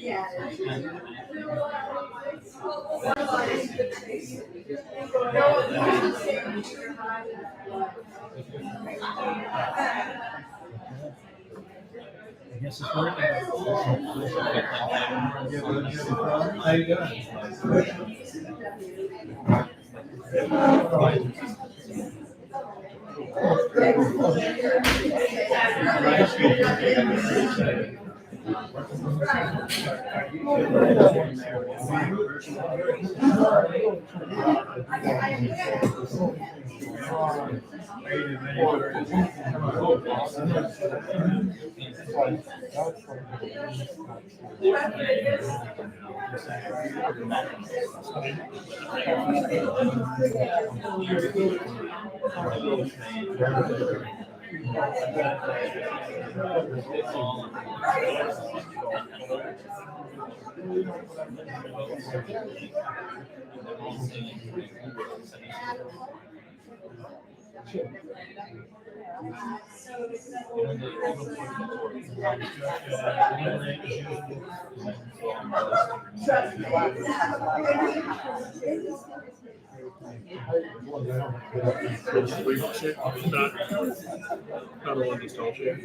I guess it's working. How you doing? Not a one nostalgia.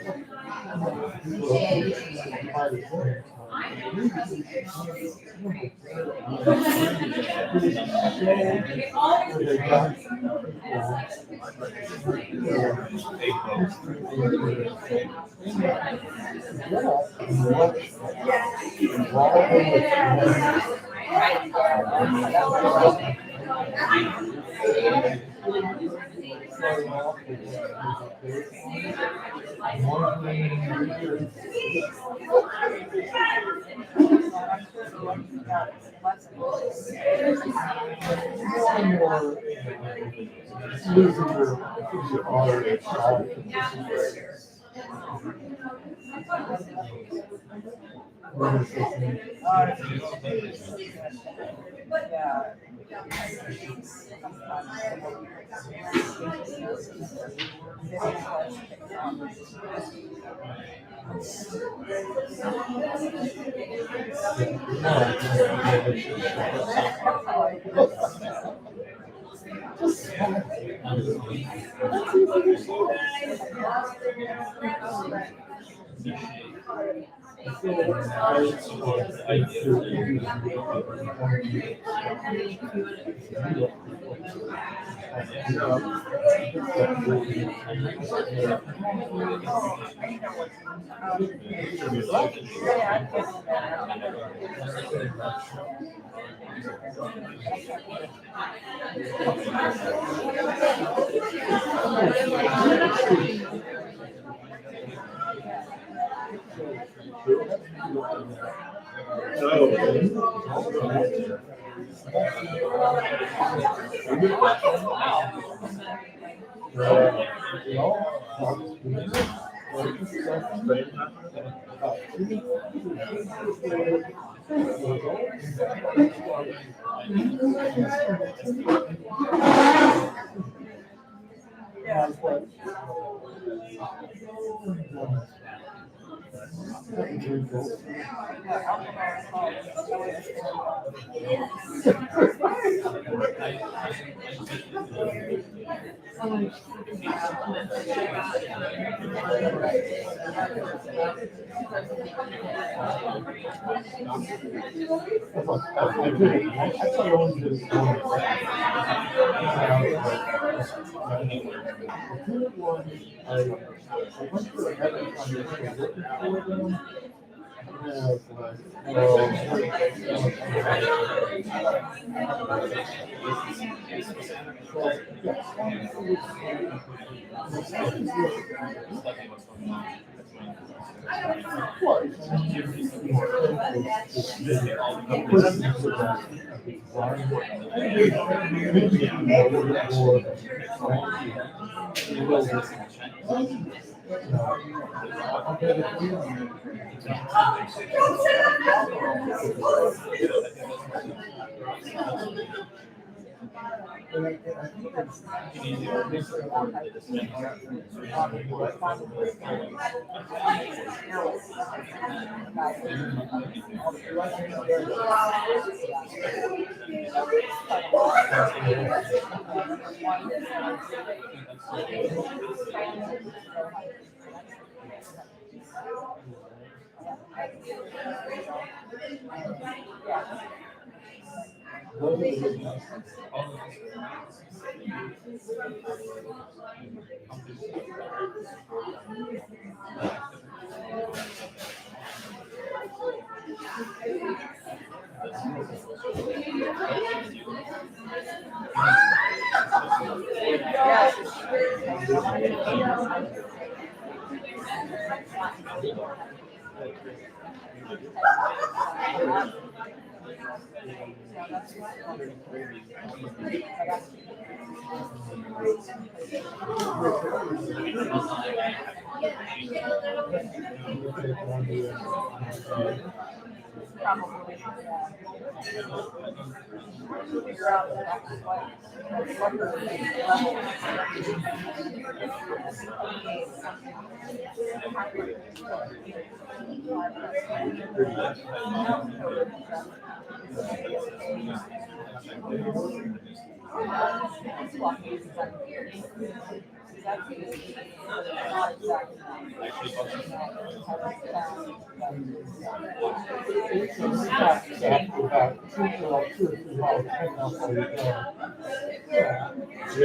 You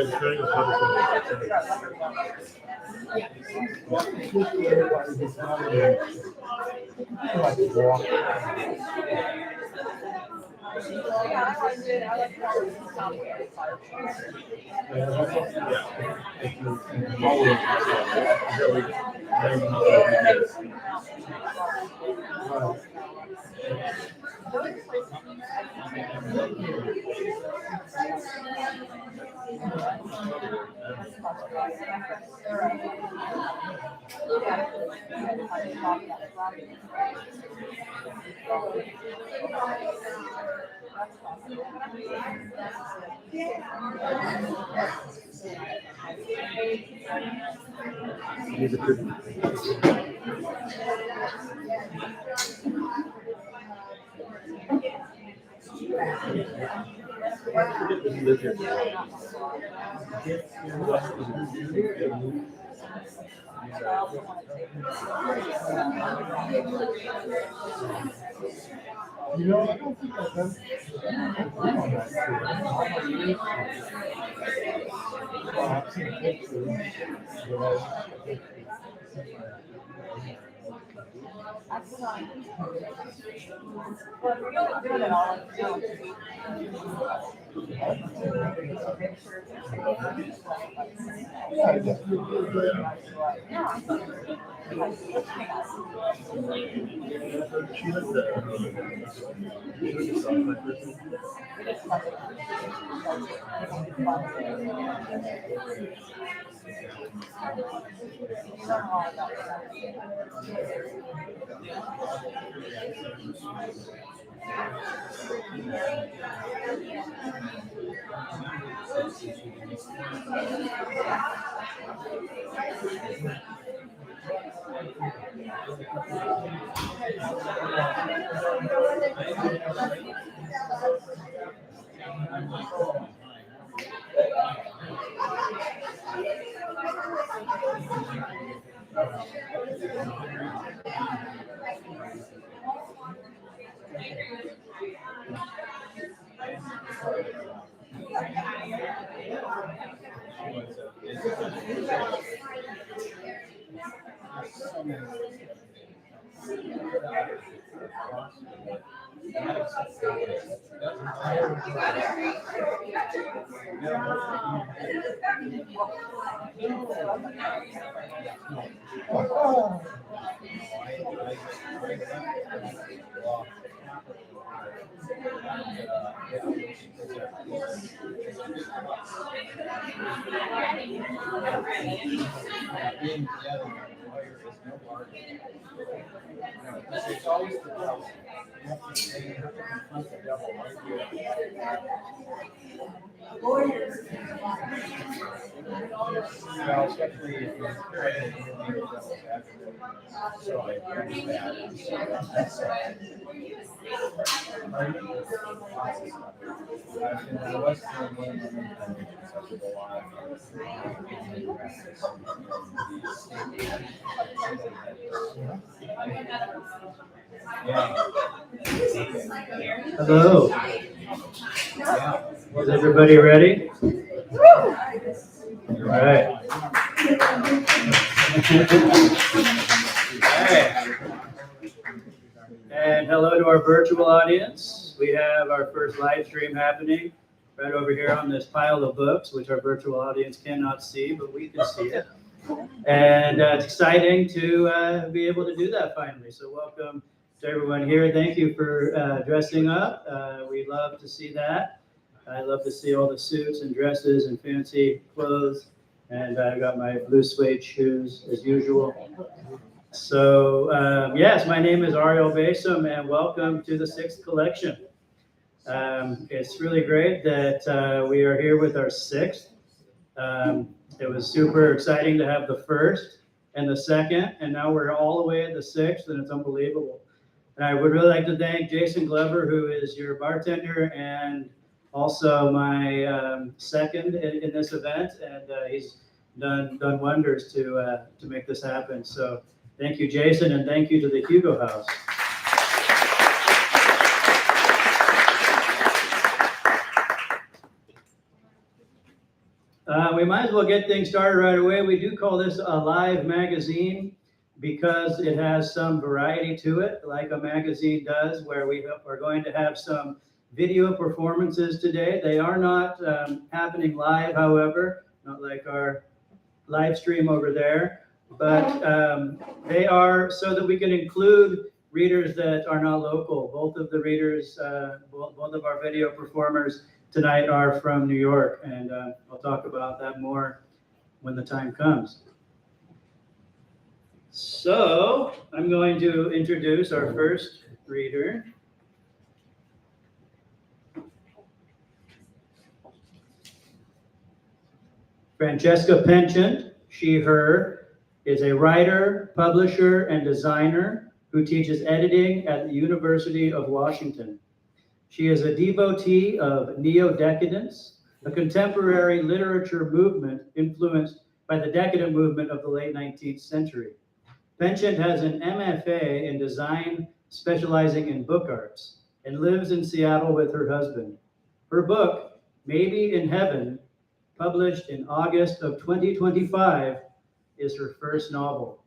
guys are trying to cover some of I don't think I've done on that. I've seen pictures, It's always the devil. You have to confront the devil, right? Well, especially if you're trying to be a devil's advocate. So I agree with that. That's and I was doing one of my main foundations such as a lot Hello. Is everybody ready? All right. And hello to our virtual audience. We have our first live stream happening right over here on this pile of books, which our virtual audience cannot see, but we can see it. And it's exciting to be able to do that finally. So welcome to everyone here. Thank you for dressing up. We love to see that. I love to see all the suits and dresses and fancy clothes. And I've got my blue suede shoes as usual. So yes, my name is Ariel Basom and welcome to the 6th collection. It's really great that we are here with our 6th. It was super exciting to have the 1st and the 2nd, and now we're all the way at the 6th, and it's unbelievable. And I would really like to thank Jason Glover, who is your bartender and also my second in this event, and he's done wonders to make this happen. So thank you, Jason, and thank you to the Hugo House. We might as well get things started right away. We do call this a live magazine because it has some variety to it, like a magazine does, where we are going to have some video performances today. They are not happening live, however, not like our live stream over there, but they are so that we can include readers that are not local. Both of the readers, both of our video performers tonight are from New York, and I'll talk about that more when the time comes. So I'm going to introduce our first reader. Francesca Penchant, she, her, is a writer, publisher, and designer who teaches editing at the University of Washington. She is a devotee of neo-decadence, a contemporary literature movement influenced by the decadent movement of the late 19th century. Penchant has an MFA in design, specializing in book arts, and lives in Seattle with her husband. Her book, Maybe in Heaven, published in August of 2025, is her first novel.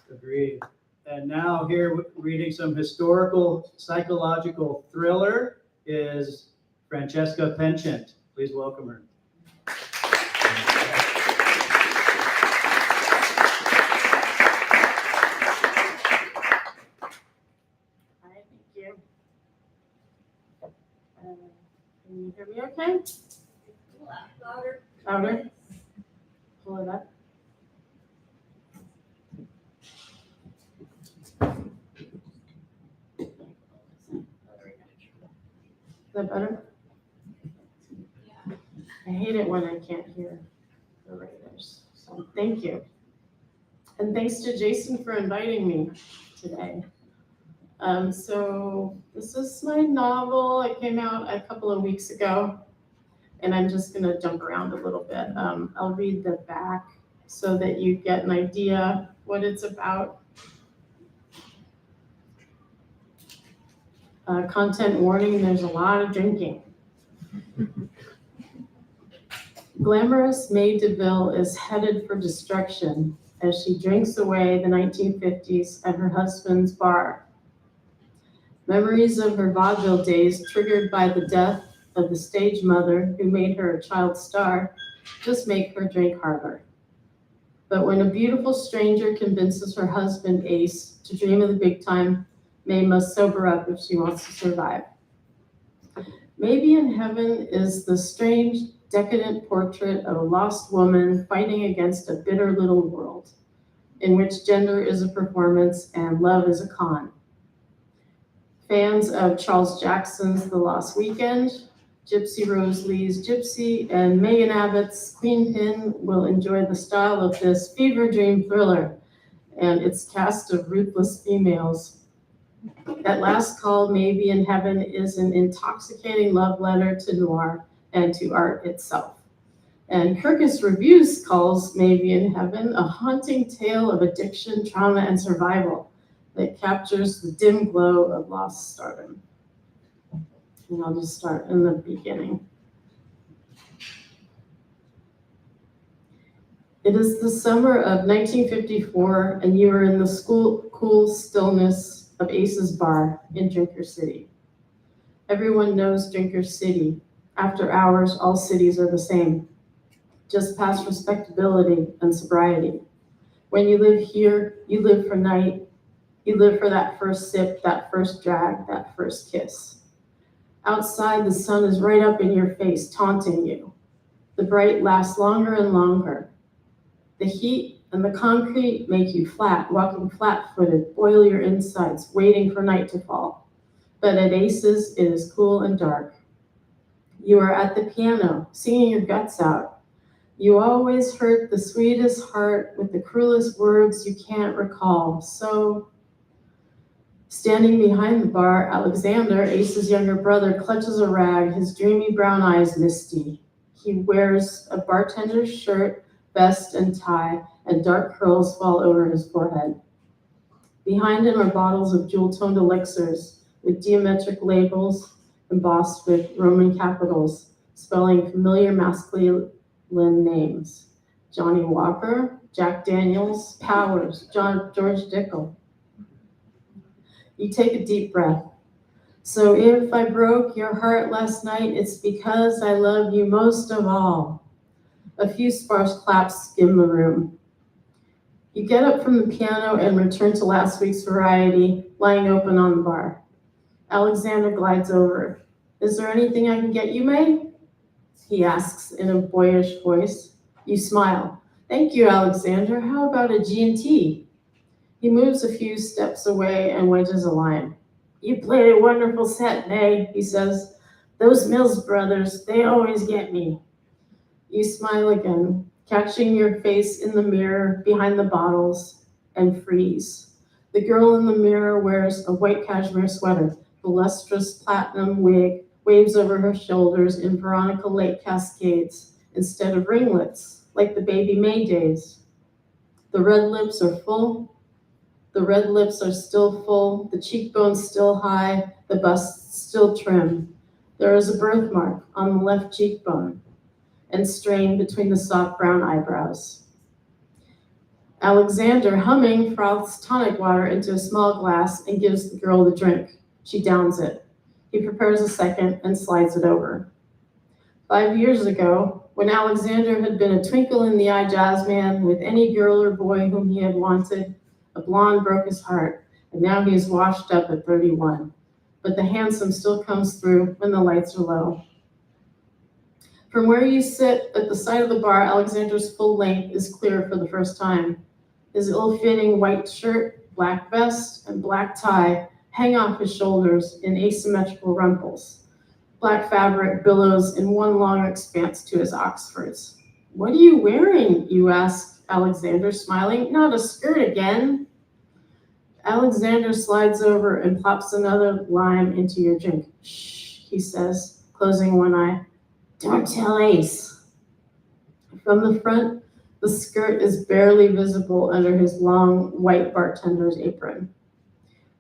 Agreed. And now here reading some historical psychological thriller is Francesca Penchant. Please welcome her. Can you hear me okay? Louder. Louder? Pull it up. Is that better? I hate it when I can't hear the writers. So thank you. And thanks to Jason for inviting me today. So this is my novel. It came out a couple of weeks ago, and I'm just going to jump around a little bit. I'll read the back so that you get an idea what it's about. Content warning, there's a lot of drinking. Glamorous May DeVille is headed for destruction as she drinks away the 1950s at her husband's bar. Memories of her vaudeville days, triggered by the death of the stage mother who made her a child star, just make her drink harder. But when a beautiful stranger convinces her husband, Ace, to dream of the big time, May must sober up if she wants to survive. Maybe in Heaven is the strange, decadent portrait of a lost woman fighting against a bitter little world. in which gender is a performance and love is a con. Fans of Charles Jackson's The Lost Weekend, Gypsy Rose Lee's Gypsy, and Megan Abbott's Queen Pin will enjoy the style of this fever dream thriller and its cast of ruthless females. At Last Call, Maybe in Heaven is an intoxicating love letter to noir and to art itself. And Kirkus Reviews calls Maybe in Heaven a haunting tale of addiction, trauma, and survival that captures the dim glow of lost stardom. And I'll just start in the beginning. It is the summer of 1954, and you are in the cool stillness of Ace's Bar in Drinker City. Everyone knows Drinker City. After hours, all cities are the same, just past respectability and sobriety. When you live here, you live for night. You live for that first sip, that first drag, that first kiss. Outside, the sun is right up in your face, taunting you. The bright lasts longer and longer. The heat and the concrete make you flat, walking flat-footed, boil your insides, waiting for night to fall. But at Ace's, it is cool and dark. You are at the piano, singing your guts out. You always hurt the sweetest heart with the cruelest words you can't recall. So, standing behind the bar, Alexander, Ace's younger brother, clutches a rag, his dreamy brown eyes misty. He wears a bartender's shirt, vest, and tie, and dark curls fall over his forehead. Behind him are bottles of jewel-toned elixirs with geometric labels embossed with Roman capitals, spelling familiar masculine names. Johnny Walker, Jack Daniels, Powers, George Dickel. You take a deep breath. So if I broke your heart last night, it's because I love you most of all. A few sparse claps skim the room. You get up from the piano and return to last week's variety, lying open on the bar. Alexander glides over. Is there anything I can get you, May? He asks in a boyish voice. You smile. Thank you, Alexander. How about a G&T? He moves a few steps away and wedges a line. You played a wonderful set, May, he says. Those Mills brothers, they always get me. You smile again, catching your face in the mirror behind the bottles, and freeze. The girl in the mirror wears a white cashmere sweater. The lustrous platinum wig waves over her shoulders in Veronica Lake cascades instead of ringlets, like the baby May days. The red lips are full. The red lips are still full, the cheekbones still high, the bust still trim. There is a birthmark on the left cheekbone and strain between the soft brown eyebrows. Alexander, humming, froths tonic water into a small glass and gives the girl the drink. She downs it. He prepares a second and slides it over. 5 years ago, when Alexander had been a twinkle in the eye jazz man with any girl or boy whom he had wanted, a blonde broke his heart, and now he is washed up at 31. But the handsome still comes through when the lights are low. From where you sit at the side of the bar, Alexander's full length is clear for the first time. His ill-fitting white shirt, black vest, and black tie hang off his shoulders in asymmetrical rumples. Black fabric billows in one long expanse to his oxfords. What are you wearing? You ask Alexander, smiling. Not a skirt again. Alexander slides over and plops another lime into your drink. Shh, he says, closing one eye. Don't tell Ace. From the front, the skirt is barely visible under his long white bartender's apron.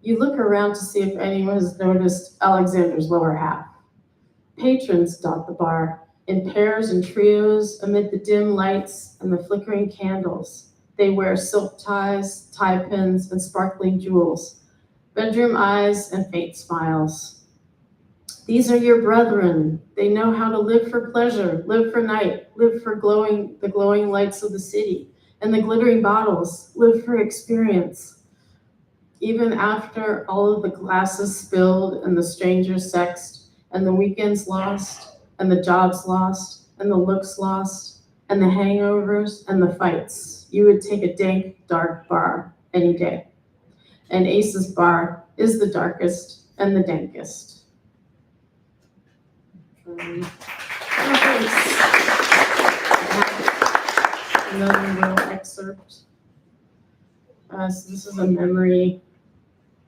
You look around to see if anyone has noticed Alexander's lower half. Patrons dot the bar, in pairs and trios amid the dim lights and the flickering candles. They wear silk ties, tie pins, and sparkling jewels, bedroom eyes and faint smiles. These are your brethren. They know how to live for pleasure, live for night, live for the glowing lights of the city, and the glittering bottles, live for experience. Even after all of the glasses spilled and the strangers sexed, and the weekends lost, and the jobs lost, and the looks lost, and the hangovers and the fights. You would take a dank, dark bar any day. And Ace's bar is the darkest and the dankest. Another little excerpt. So this is a memory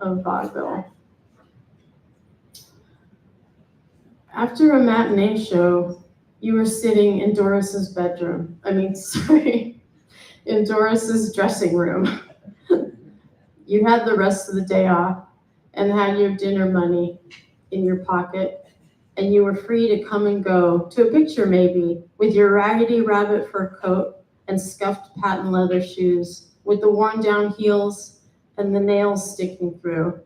of vaudeville. After a matinee show, you were sitting in Doris's bedroom. In Doris's dressing room. You had the rest of the day off and had your dinner money in your pocket, and you were free to come and go to a picture maybe with your raggedy rabbit fur coat and scuffed patent leather shoes with the worn down heels and the nails sticking through.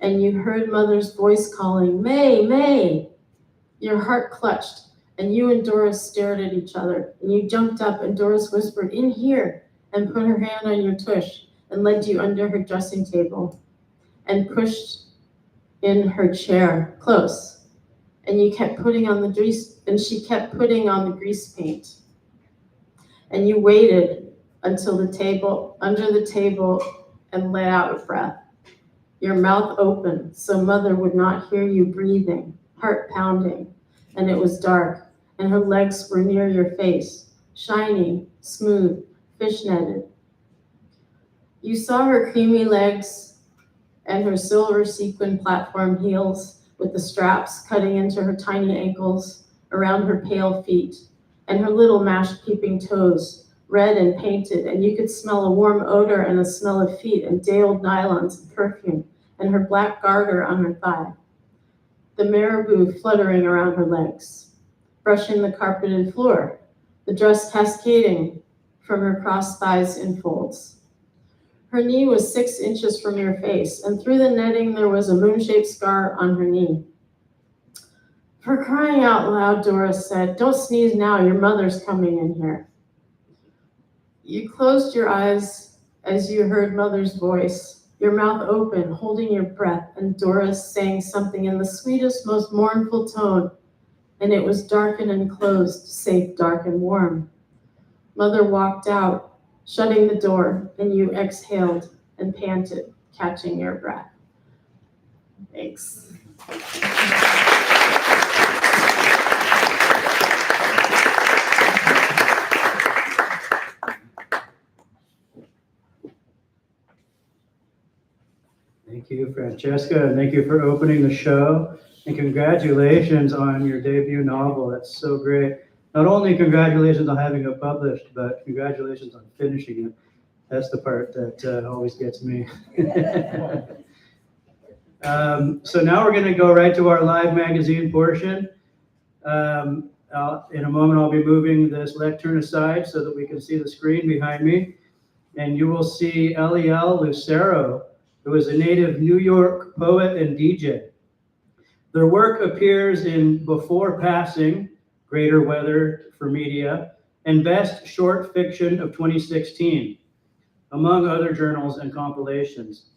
And you heard Mother's voice calling, "May, May!" Your heart clutched, and you and Doris stared at each other, and you jumped up, and Doris whispered, "In here," and put her hand on your tush and led you under her dressing table and pushed in her chair close. And you kept putting on the grease, and she kept putting on the grease paint. And you waited until under the table, and let out a breath. Your mouth open so Mother would not hear you breathing, heart pounding, and it was dark, and her legs were near your face, shiny, smooth, fishnetted. You saw her creamy legs and her silver sequin platform heels with the straps cutting into her tiny ankles around her pale feet, and her little mash-keeping toes, red and painted, and you could smell a warm odor and a smell of feet and day-old nylons and perfume, and her black garter on her thigh. The marabou fluttering around her legs, brushing the carpeted floor, the dress cascading from her crossed thighs in folds. Her knee was 6 inches from your face, and through the netting there was a moon-shaped scar on her knee. "For crying out loud," Doris said, "don't sneeze now, your mother's coming in here." You closed your eyes as you heard Mother's voice, your mouth open, holding your breath, and Doris saying something in the sweetest, most mournful tone, and it was dark and enclosed, safe, dark, and warm. Mother walked out, shutting the door, and you exhaled and panted, catching your breath. Thanks. Thank you, Francesca, and thank you for opening the show. And congratulations on your debut novel. That's so great. Not only congratulations on having it published, but congratulations on finishing it. That's the part that always gets me. So now we're going to go right to our live magazine portion. In a moment, I'll be moving this lectern aside so that we can see the screen behind me. And you will see Eliel Lucero, who is a native New York poet and DJ. Their work appears in Before Passing, Greater Weather for Media, and Best Short Fiction of 2016, among other journals and compilations.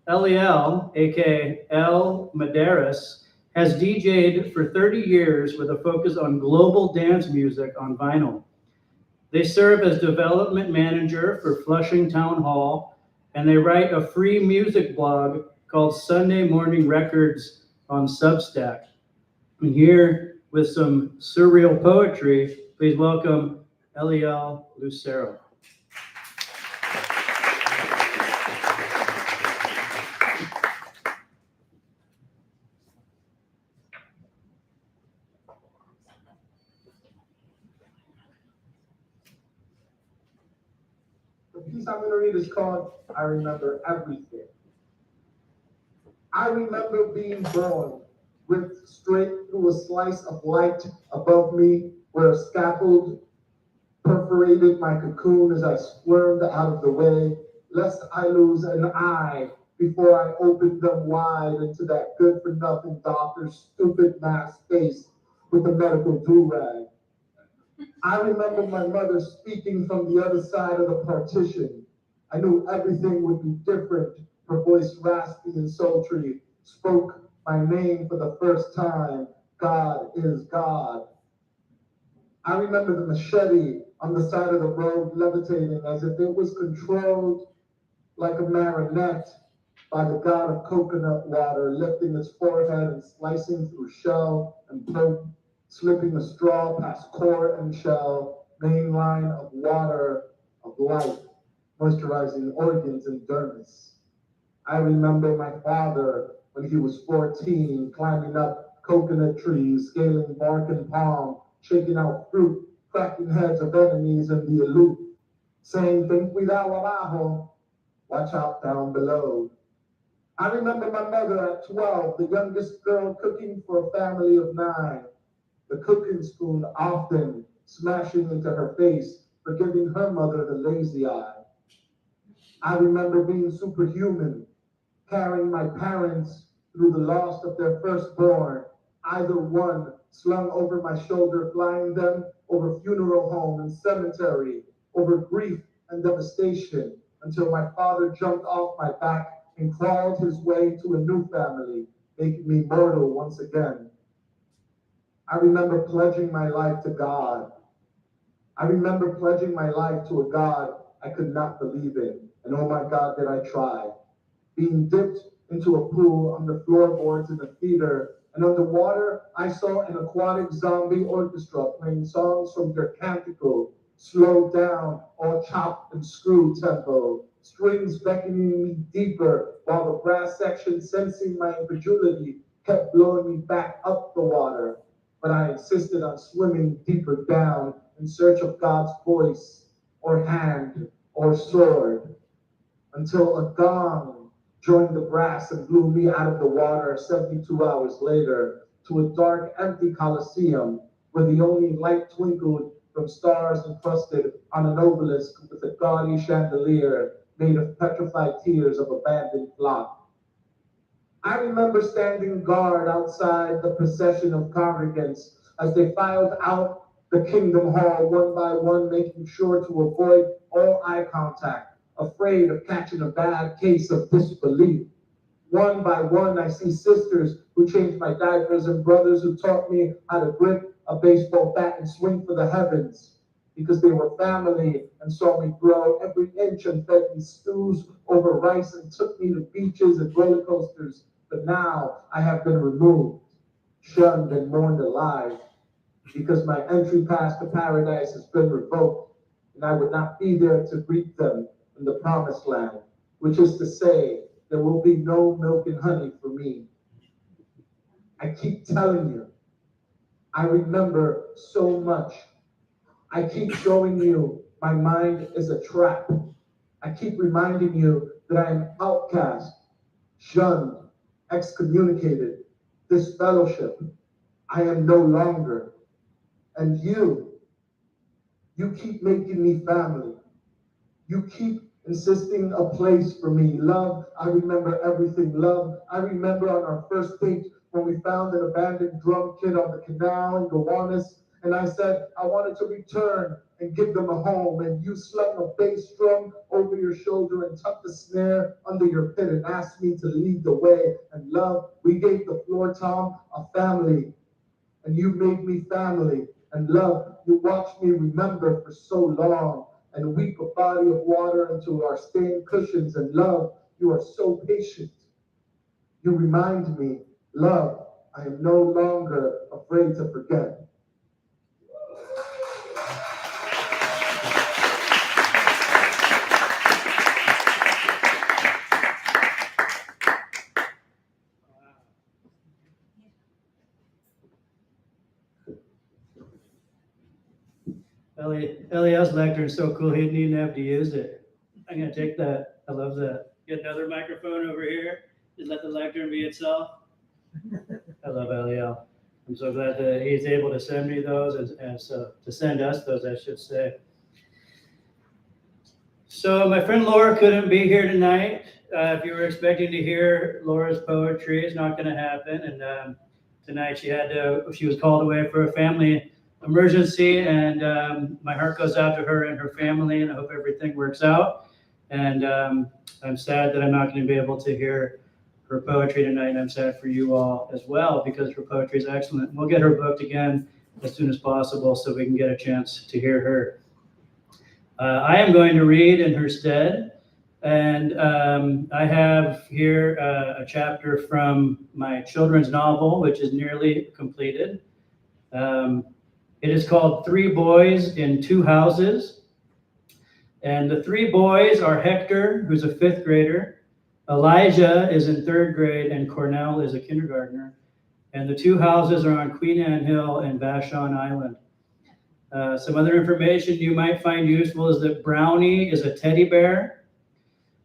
Eliel, aka El Medeiros, has DJ'd for 30 years with a focus on global dance music on vinyl. They serve as development manager for Flushing Town Hall, and they write a free music blog called Sunday Morning Records on Substack. And here, with some surreal poetry, please welcome Eliel Lucero. The piece I'm going to read is called I Remember Everything. I remember being born with straight through a slice of light above me where a scaffold perforated my cocoon as I squirmed out of the way, lest I lose an eye before I opened them wide into that good-for-nothing doctor's stupid mask face with a medical do-rag. I remember my mother speaking from the other side of the partition. I knew everything would be different. Her voice raspy and sultry spoke my name for the first time. God is God. I remember the machete on the side of the road levitating as if it was controlled like a marionette by the god of coconut water, lifting its forehead and slicing through shell and bone, slipping a straw past core and shell, main line of water of life, moisturizing organs and dermis. I remember my father when he was 14, climbing up coconut trees, scaling bark and palm, shaking out fruit, cracking heads of enemies in the aloof, saying, "Ten cuidado abajo, watch out down below." I remember my mother at 12, the youngest girl cooking for a family of 9, the cooking spoon often smashing into her face for giving her mother the lazy eye. I remember being superhuman, carrying my parents through the loss of their firstborn, either one slung over my shoulder, flying them over funeral home and cemetery, over grief and devastation, until my father jumped off my back and crawled his way to a new family, making me mortal once again. I remember pledging my life to God. I remember pledging my life to a God I could not believe in, and oh my God, did I try. Being dipped into a pool under floorboards in a theater, and underwater, I saw an aquatic zombie orchestra playing songs from their canticle, slowed down, all chopped and screwed tempo, strings beckoning me deeper, while the brass section, sensing my incredulity, kept blowing me back up the water. But I insisted on swimming deeper down in search of God's voice, or hand, or sword, until a gong joined the brass and blew me out of the water 72 hours later to a dark, empty coliseum where the only light twinkled from stars encrusted on an obelisk with a gaudy chandelier made of petrified tears of abandoned flock. I remember standing guard outside the procession of congregants as they filed out the Kingdom Hall one by one, making sure to avoid all eye contact, afraid of catching a bad case of disbelief. One by one, I see sisters who changed my diapers and brothers who taught me how to grip a baseball bat and swing for the heavens, because they were family and saw me grow every inch and fed me stews over rice and took me to beaches and roller coasters. But now I have been removed, shunned and mourned alive, because my entry pass to paradise has been revoked, and I would not be there to greet them in the promised land, which is to say, there will be no milk and honey for me. I keep telling you, I remember so much. I keep showing you my mind is a trap. I keep reminding you that I am outcast, shunned, excommunicated, disfellowshipped. I am no longer. And you keep making me family. You keep insisting a place for me. Love, I remember everything. Love, I remember on our first date when we found an abandoned drum kit on the canal in Gowanus, and I said I wanted to return and give them a home, and you slung a bass drum over your shoulder and tucked the snare under your pit and asked me to lead the way. And love, we gave the floor tom a family, and you made me family. And love, you watched me remember for so long and weep a body of water into our stained cushions. And love, you are so patient. You remind me, love, I am no longer afraid to forget. Eliel's lectern is so cool, he didn't even have to use it. I'm gonna take that. I love that. Get another microphone over here. Just let the lectern be itself. I love Eliel. I'm so glad that he's able to send me those and so to send us those, I should say. So my friend Laura couldn't be here tonight. If you were expecting to hear Laura's poetry, it's not going to happen. And tonight she was called away for a family emergency, and my heart goes out to her and her family, and I hope everything works out. And I'm sad that I'm not going to be able to hear her poetry tonight, and I'm sad for you all as well, because her poetry is excellent. We'll get her booked again as soon as possible so we can get a chance to hear her. I am going to read in her stead, and I have here a chapter from my children's novel, which is nearly completed. It is called Three Boys in Two Houses. And the three boys are Hector, who's a fifth grader, Elijah is in third grade, and Cornell is a kindergartner. And the two houses are on Queen Anne Hill and Vashon Island. Some other information you might find useful is that Brownie is a teddy bear.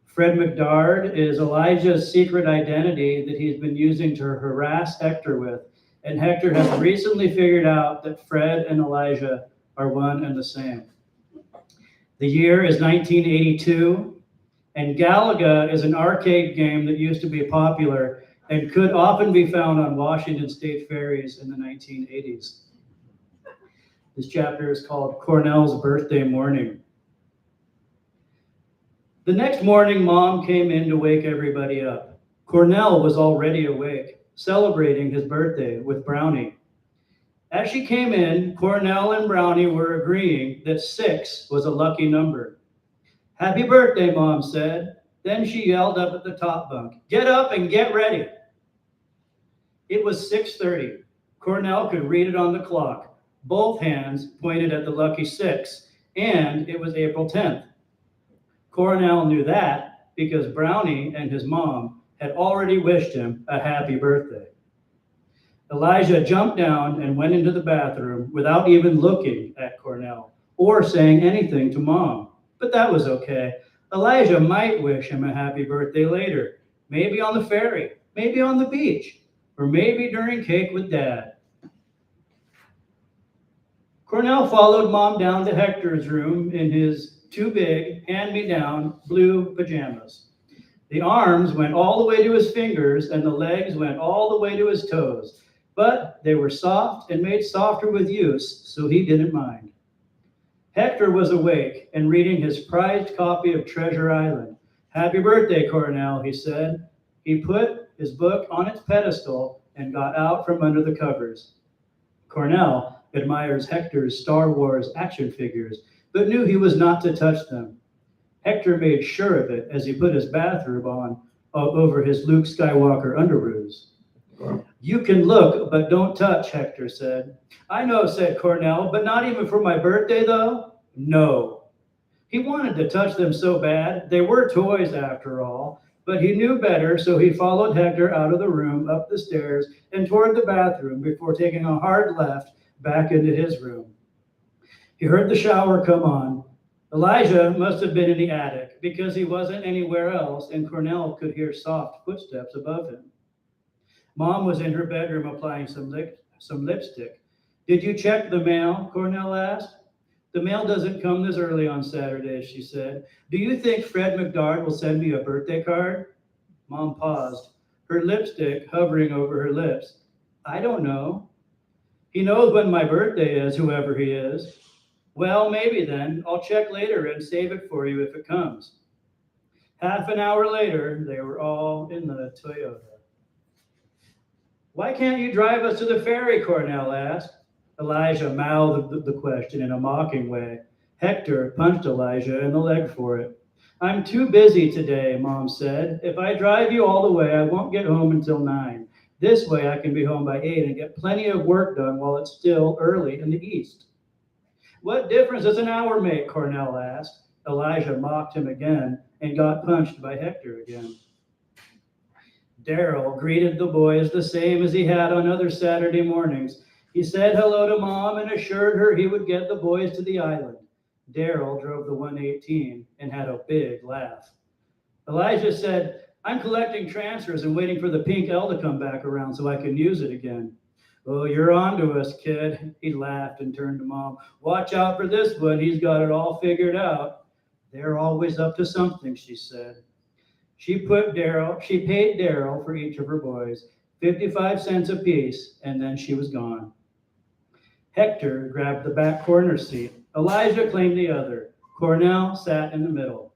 Fred McDard is Elijah's secret identity that he's been using to harass Hector with. And Hector has recently figured out that Fred and Elijah are one and the same. The year is 1982, and Galaga is an arcade game that used to be popular and could often be found on Washington State ferries in the 1980s. This chapter is called Cornell's Birthday Morning. The next morning, Mom came in to wake everybody up. Cornell was already awake, celebrating his birthday with Brownie. As she came in, Cornell and Brownie were agreeing that 6 was a lucky number. "Happy birthday," Mom said. Then she yelled up at the top bunk, "Get up and get ready." It was 6:30. Cornell could read it on the clock. Both hands pointed at the lucky 6, and it was April 10th. Cornell knew that because Brownie and his mom had already wished him a happy birthday. Elijah jumped down and went into the bathroom without even looking at Cornell or saying anything to Mom. But that was okay. Elijah might wish him a happy birthday later, maybe on the ferry, maybe on the beach, or maybe during cake with Dad. Cornell followed Mom down to Hector's room in his too big, hand-me-down blue pajamas. The arms went all the way to his fingers and the legs went all the way to his toes. But they were soft and made softer with use, so he didn't mind. Hector was awake and reading his prized copy of Treasure Island. "Happy birthday, Cornell," he said. He put his book on its pedestal and got out from under the covers. Cornell admires Hector's Star Wars action figures, but knew he was not to touch them. Hector made sure of it as he put his bathrobe on over his Luke Skywalker underoos. "You can look, but don't touch," Hector said. "I know," said Cornell, "but not even for my birthday, though?" No. He wanted to touch them so bad. They were toys, after all. But he knew better, so he followed Hector out of the room, up the stairs, and toward the bathroom before taking a hard left back into his room. He heard the shower come on. Elijah must have been in the attic because he wasn't anywhere else, and Cornell could hear soft footsteps above him. Mom was in her bedroom applying some lipstick. "Did you check the mail?" Cornell asked. "The mail doesn't come this early on Saturdays," she said. "Do you think Fred McDard will send me a birthday card?" Mom paused, her lipstick hovering over her lips. "I don't know." "He knows when my birthday is, whoever he is." "Well, maybe then. I'll check later and save it for you if it comes." Half an hour later, they were all in the Toyota. "Why can't you drive us to the ferry?" Cornell asked. Elijah mouthed the question in a mocking way. Hector punched Elijah in the leg for it. "I'm too busy today," Mom said. "If I drive you all the way, I won't get home until 9. This way I can be home by 8 and get plenty of work done while it's still early in the east." "What difference does an hour make?" Cornell asked. Elijah mocked him again and got punched by Hector again. Daryl greeted the boys the same as he had on other Saturday mornings. He said hello to Mom and assured her he would get the boys to the island. Daryl drove the 118 and had a big laugh. Elijah said, "I'm collecting transfers and waiting for the pink L to come back around so I can use it again." "Oh, you're on to us, kid." He laughed and turned to Mom. "Watch out for this one. He's got it all figured out." "They're always up to something," she said. She paid Daryl for each of her boys, 55 cents apiece, and then she was gone. Hector grabbed the back corner seat. Elijah claimed the other. Cornell sat in the middle.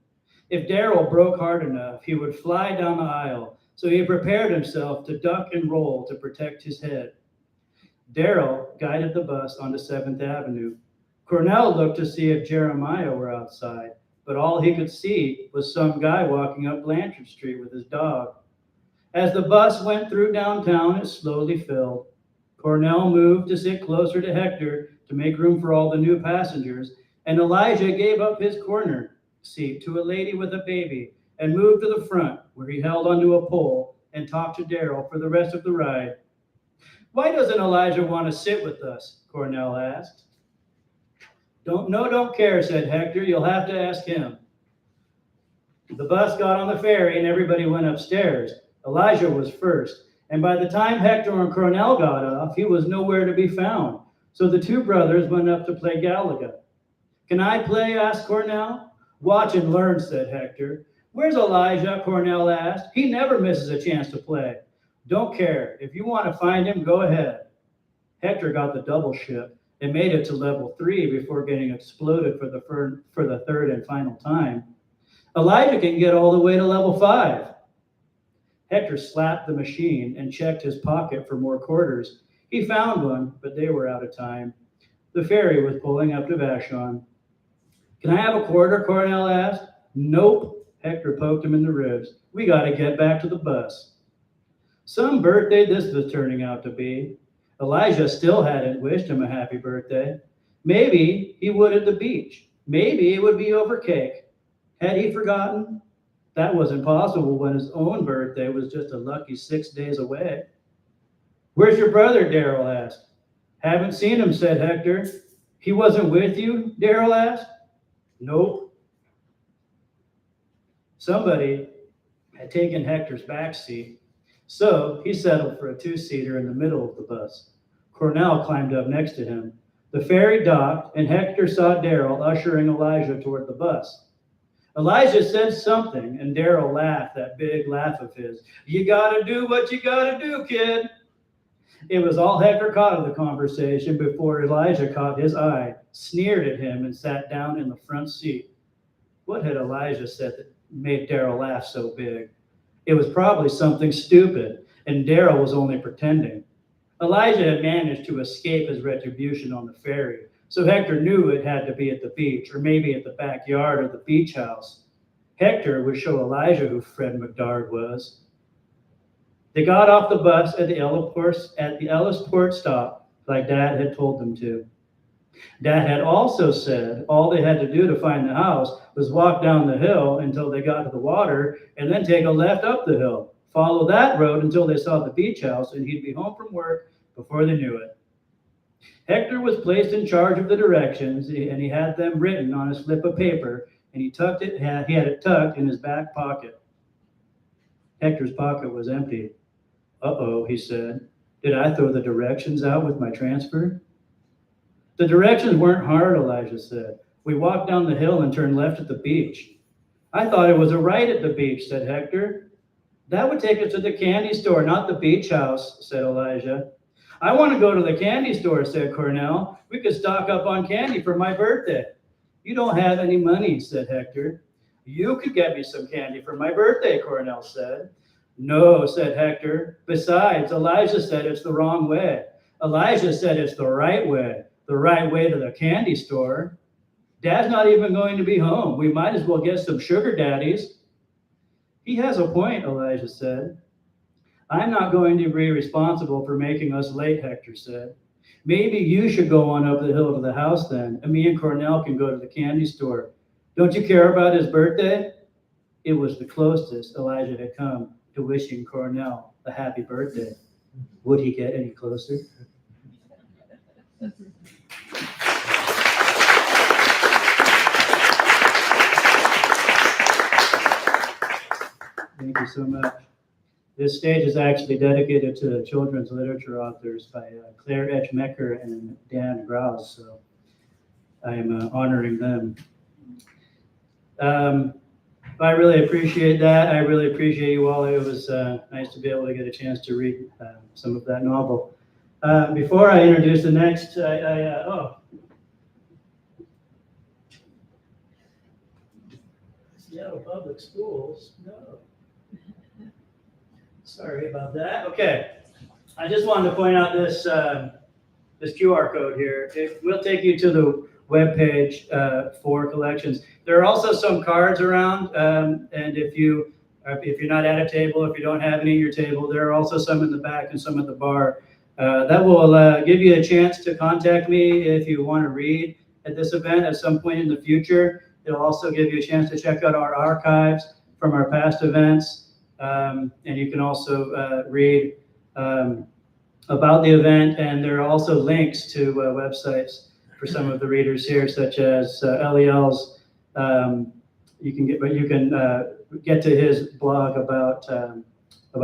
If Daryl broke hard enough, he would fly down the aisle, so he prepared himself to duck and roll to protect his head. Daryl guided the bus onto 7th Avenue. Cornell looked to see if Jeremiah were outside, but all he could see was some guy walking up Blanchard Street with his dog. As the bus went through downtown, it slowly filled. Cornell moved to sit closer to Hector to make room for all the new passengers, and Elijah gave up his corner seat to a lady with a baby and moved to the front, where he held onto a pole and talked to Daryl for the rest of the ride. "Why doesn't Elijah want to sit with us?" Cornell asked. Don't care," said Hector. "You'll have to ask him." The bus got on the ferry and everybody went upstairs. Elijah was first, and by the time Hector and Cornell got off, he was nowhere to be found. So the two brothers went up to play Galaga. "Can I play?" asked Cornell. "Watch and learn," said Hector. "Where's Elijah?" Cornell asked. "He never misses a chance to play." "Don't care. If you want to find him, go ahead." Hector got the double ship and made it to level 3 before getting exploded for the third and final time. "Elijah can get all the way to level 5. Hector slapped the machine and checked his pocket for more quarters. He found one, but they were out of time. The ferry was pulling up to Vashon. "Can I have a quarter?" Cornell asked. "Nope." Hector poked him in the ribs. "We got to get back to the bus." Some birthday this was turning out to be. Elijah still hadn't wished him a happy birthday. Maybe he would at the beach. Maybe it would be over cake. Had he forgotten? That wasn't possible when his own birthday was just a lucky 6 days away. "Where's your brother?" Daryl asked. "Haven't seen him," said Hector. "He wasn't with you?" Daryl asked. "Nope." Somebody had taken Hector's back seat, so he settled for a 2-seater in the middle of the bus. Cornell climbed up next to him. The ferry docked, and Hector saw Daryl ushering Elijah toward the bus. Elijah said something, and Daryl laughed that big laugh of his. "You gotta do what you gotta do, kid." It was all Hector caught of the conversation before Elijah caught his eye, sneered at him, and sat down in the front seat. What had Elijah said that made Daryl laugh so big? It was probably something stupid, and Daryl was only pretending. Elijah had managed to escape his retribution on the ferry, so Hector knew it had to be at the beach, or maybe at the backyard of the beach house. Hector would show Elijah who Fred McDard was. They got off the bus at the Ellisport stop, like Dad had told them to. Dad had also said all they had to do to find the house was walk down the hill until they got to the water, and then take a left up the hill. Follow that road until they saw the beach house, and he'd be home from work before they knew it. Hector was placed in charge of the directions, and he had them written on a slip of paper, and he had it tucked in his back pocket. Hector's pocket was empty. "Uh-oh," he said. "Did I throw the directions out with my transfer?" "The directions weren't hard," Elijah said. "We walked down the hill and turned left at the beach." "I thought it was a right at the beach," said Hector. "That would take us to the candy store, not the beach house," said Elijah. "I want to go to the candy store," said Cornell. "We could stock up on candy for my birthday." "You don't have any money," said Hector. "You could get me some candy for my birthday," Cornell said. "No," said Hector. "Besides, Elijah said it's the wrong way. Elijah said it's the right way to the candy store. Dad's not even going to be home. We might as well get some sugar daddies." "He has a point," Elijah said. "I'm not going to be responsible for making us late," Hector said. "Maybe you should go on up the hill to the house then, and me and Cornell can go to the candy store. Don't you care about his birthday?" It was the closest Elijah had come to wishing Cornell a happy birthday. Would he get any closer? Thank you so much. This stage is actually dedicated to children's literature authors by Claire Etchmecker and Dan Grouse, so I am honoring them. I really appreciate that. I really appreciate you all. It was nice to be able to get a chance to read some of that novel. Before I introduce the next, Seattle Public Schools, no. Sorry about that. Okay, I just wanted to point out this this QR code here. It will take you to the webpage for collections. There are also some cards around, and if you're not at a table, if you don't have any at your table, there are also some in the back and some at the bar. That will give you a chance to contact me if you want to read at this event at some point in the future. It'll also give you a chance to check out our archives from our past events, and you can also read about the event, and there are also links to websites for some of the readers here, such as LEL's. You can get to his blog about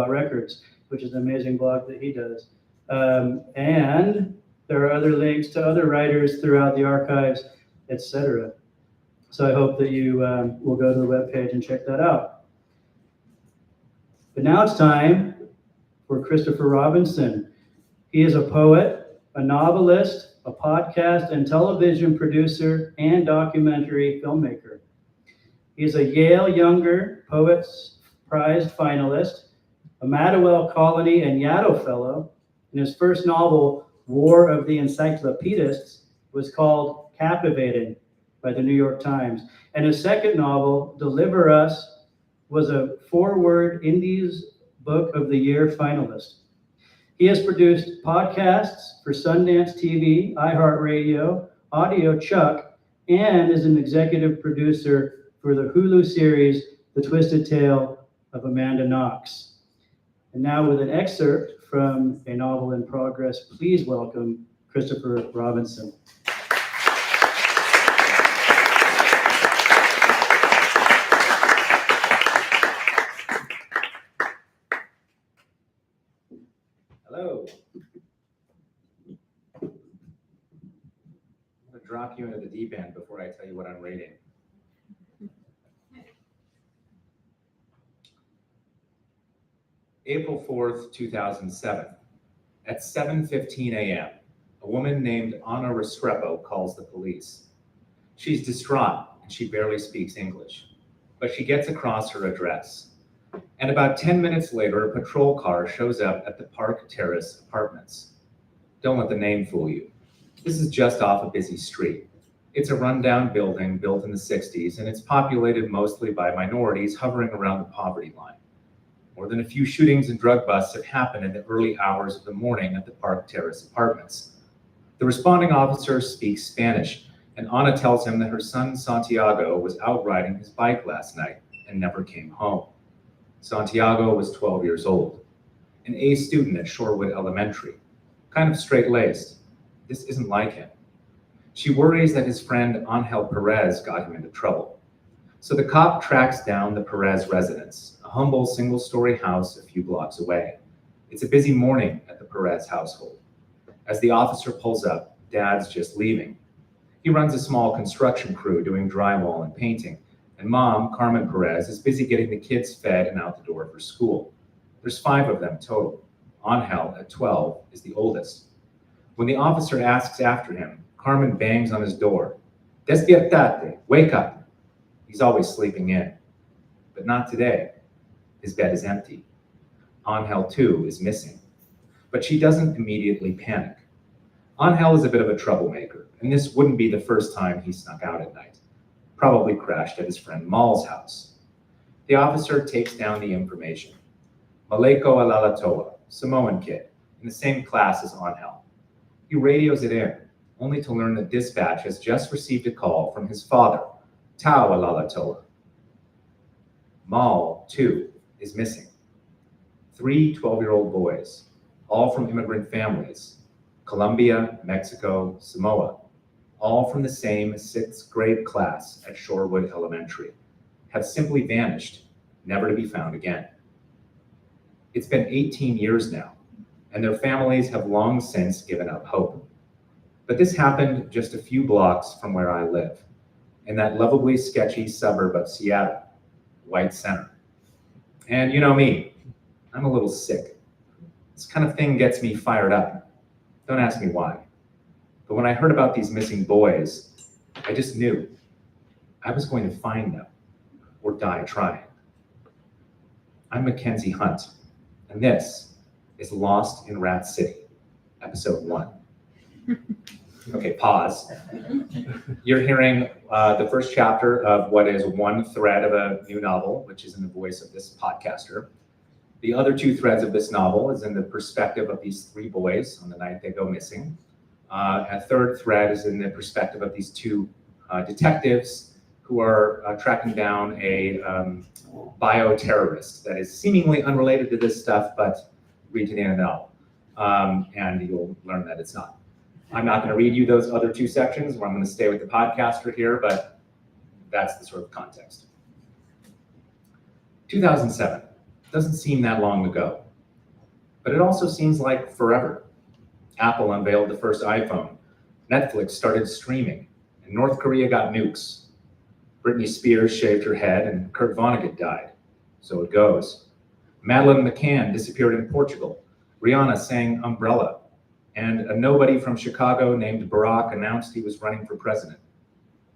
records, which is an amazing blog that he does. And there are other links to other writers throughout the archives, etc. So I hope that you will go to the webpage and check that out. But now it's time for Christopher Robinson. He is a poet, a novelist, a podcast and television producer, and documentary filmmaker. He is a Yale Younger Poets Prize finalist, a Madiwell Colony and Yaddo Fellow, and his first novel, War of the Encyclopedists, was called Captivating by the New York Times. And his second novel, Deliver Us, was a 4-word Indies Book of the Year finalist. He has produced podcasts for Sundance TV, iHeartRadio, Audio Chuck, and is an executive producer for the Hulu series, The Twisted Tale of Amanda Knox. And now with an excerpt from a novel in progress, please welcome Christopher Robinson. Hello. I'm going to drop you into the deep end before I tell you what I'm rating. April 4th, 2007. At 7:15 a.m., a woman named Anna Restrepo calls the police. She's distraught and she barely speaks English, but she gets across her address. And about 10 minutes later, a patrol car shows up at the Park Terrace Apartments. Don't let the name fool you. This is just off a busy street. It's a rundown building built in the 60s, and it's populated mostly by minorities hovering around the poverty line. More than a few shootings and drug busts have happened in the early hours of the morning at the Park Terrace Apartments. The responding officer speaks Spanish, and Anna tells him that her son Santiago was out riding his bike last night and never came home. Santiago was 12 years old, an A student at Shorewood Elementary, kind of straight-laced. This isn't like him. She worries that his friend Angel Perez got him into trouble. So the cop tracks down the Perez residence, a humble single-story house a few blocks away. It's a busy morning at the Perez household. As the officer pulls up, Dad's just leaving. He runs a small construction crew doing drywall and painting, and Mom, Carmen Perez, is busy getting the kids fed and out the door for school. There's 5 of them total. Angel, at 12, is the oldest. When the officer asks after him, Carmen bangs on his door. Despiertate, wake up. He's always sleeping in. But not today. His bed is empty. Angel, too, is missing. But she doesn't immediately panic. Angel is a bit of a troublemaker, and this wouldn't be the first time he snuck out at night. Probably crashed at his friend Mal's house. The officer takes down the information. Maleko Alalatoa, Samoan kid, in the same class as Angel. He radios it in, only to learn that dispatch has just received a call from his father, Tau Alalatoa. Mal, too, is missing. 3 12-year-old boys, all from immigrant families, Colombia, Mexico, Samoa, all from the same 6th grade class at Shorewood Elementary, have simply vanished, never to be found again. It's been 18 years now, and their families have long since given up hope. But this happened just a few blocks from where I live, in that lovably sketchy suburb of Seattle, White Center. And you know me, I'm a little sick. This kind of thing gets me fired up. Don't ask me why. But when I heard about these missing boys, I just knew I was going to find them or die trying. I'm Mackenzie Hunt, and this is Lost in Rat City, Episode 1. Okay, pause. You're hearing the first chapter of what is one thread of a new novel, which is in the voice of this podcaster. The other two threads of this novel is in the perspective of these three boys on the night they go missing. A third thread is in the perspective of these two detectives who are tracking down a bioterrorist that is seemingly unrelated to this stuff, but read to the end of the novel, and you'll learn that it's not. I'm not going to read you those other two sections where I'm going to stay with the podcaster here, but that's the sort of context. 2007 doesn't seem that long ago, but it also seems like forever. Apple unveiled the first iPhone, Netflix started streaming, and North Korea got nukes. Britney Spears shaved her head and Kurt Vonnegut died. So it goes. Madeleine McCann disappeared in Portugal. Rihanna sang Umbrella. And a nobody from Chicago named Barack announced he was running for president.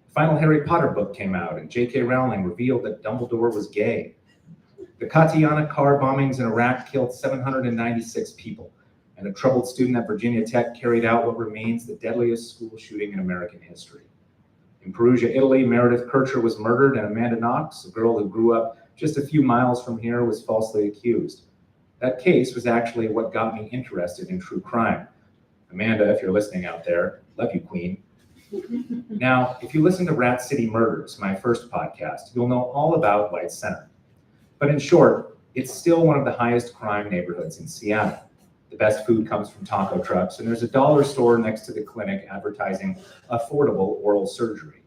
The final Harry Potter book came out, and J.K. Rowling revealed that Dumbledore was gay. The Katiana car bombings in Iraq killed 796 people, and a troubled student at Virginia Tech carried out what remains the deadliest school shooting in American history. In Perugia, Italy, Meredith Kircher was murdered, and Amanda Knox, a girl who grew up just a few miles from here, was falsely accused. That case was actually what got me interested in true crime. Amanda, if you're listening out there, love you, Queen. Now, if you listen to Rat City Murders, my first podcast, you'll know all about White Center. But in short, it's still one of the highest crime neighborhoods in Seattle. The best food comes from taco trucks, and there's a dollar store next to the clinic advertising affordable oral surgery.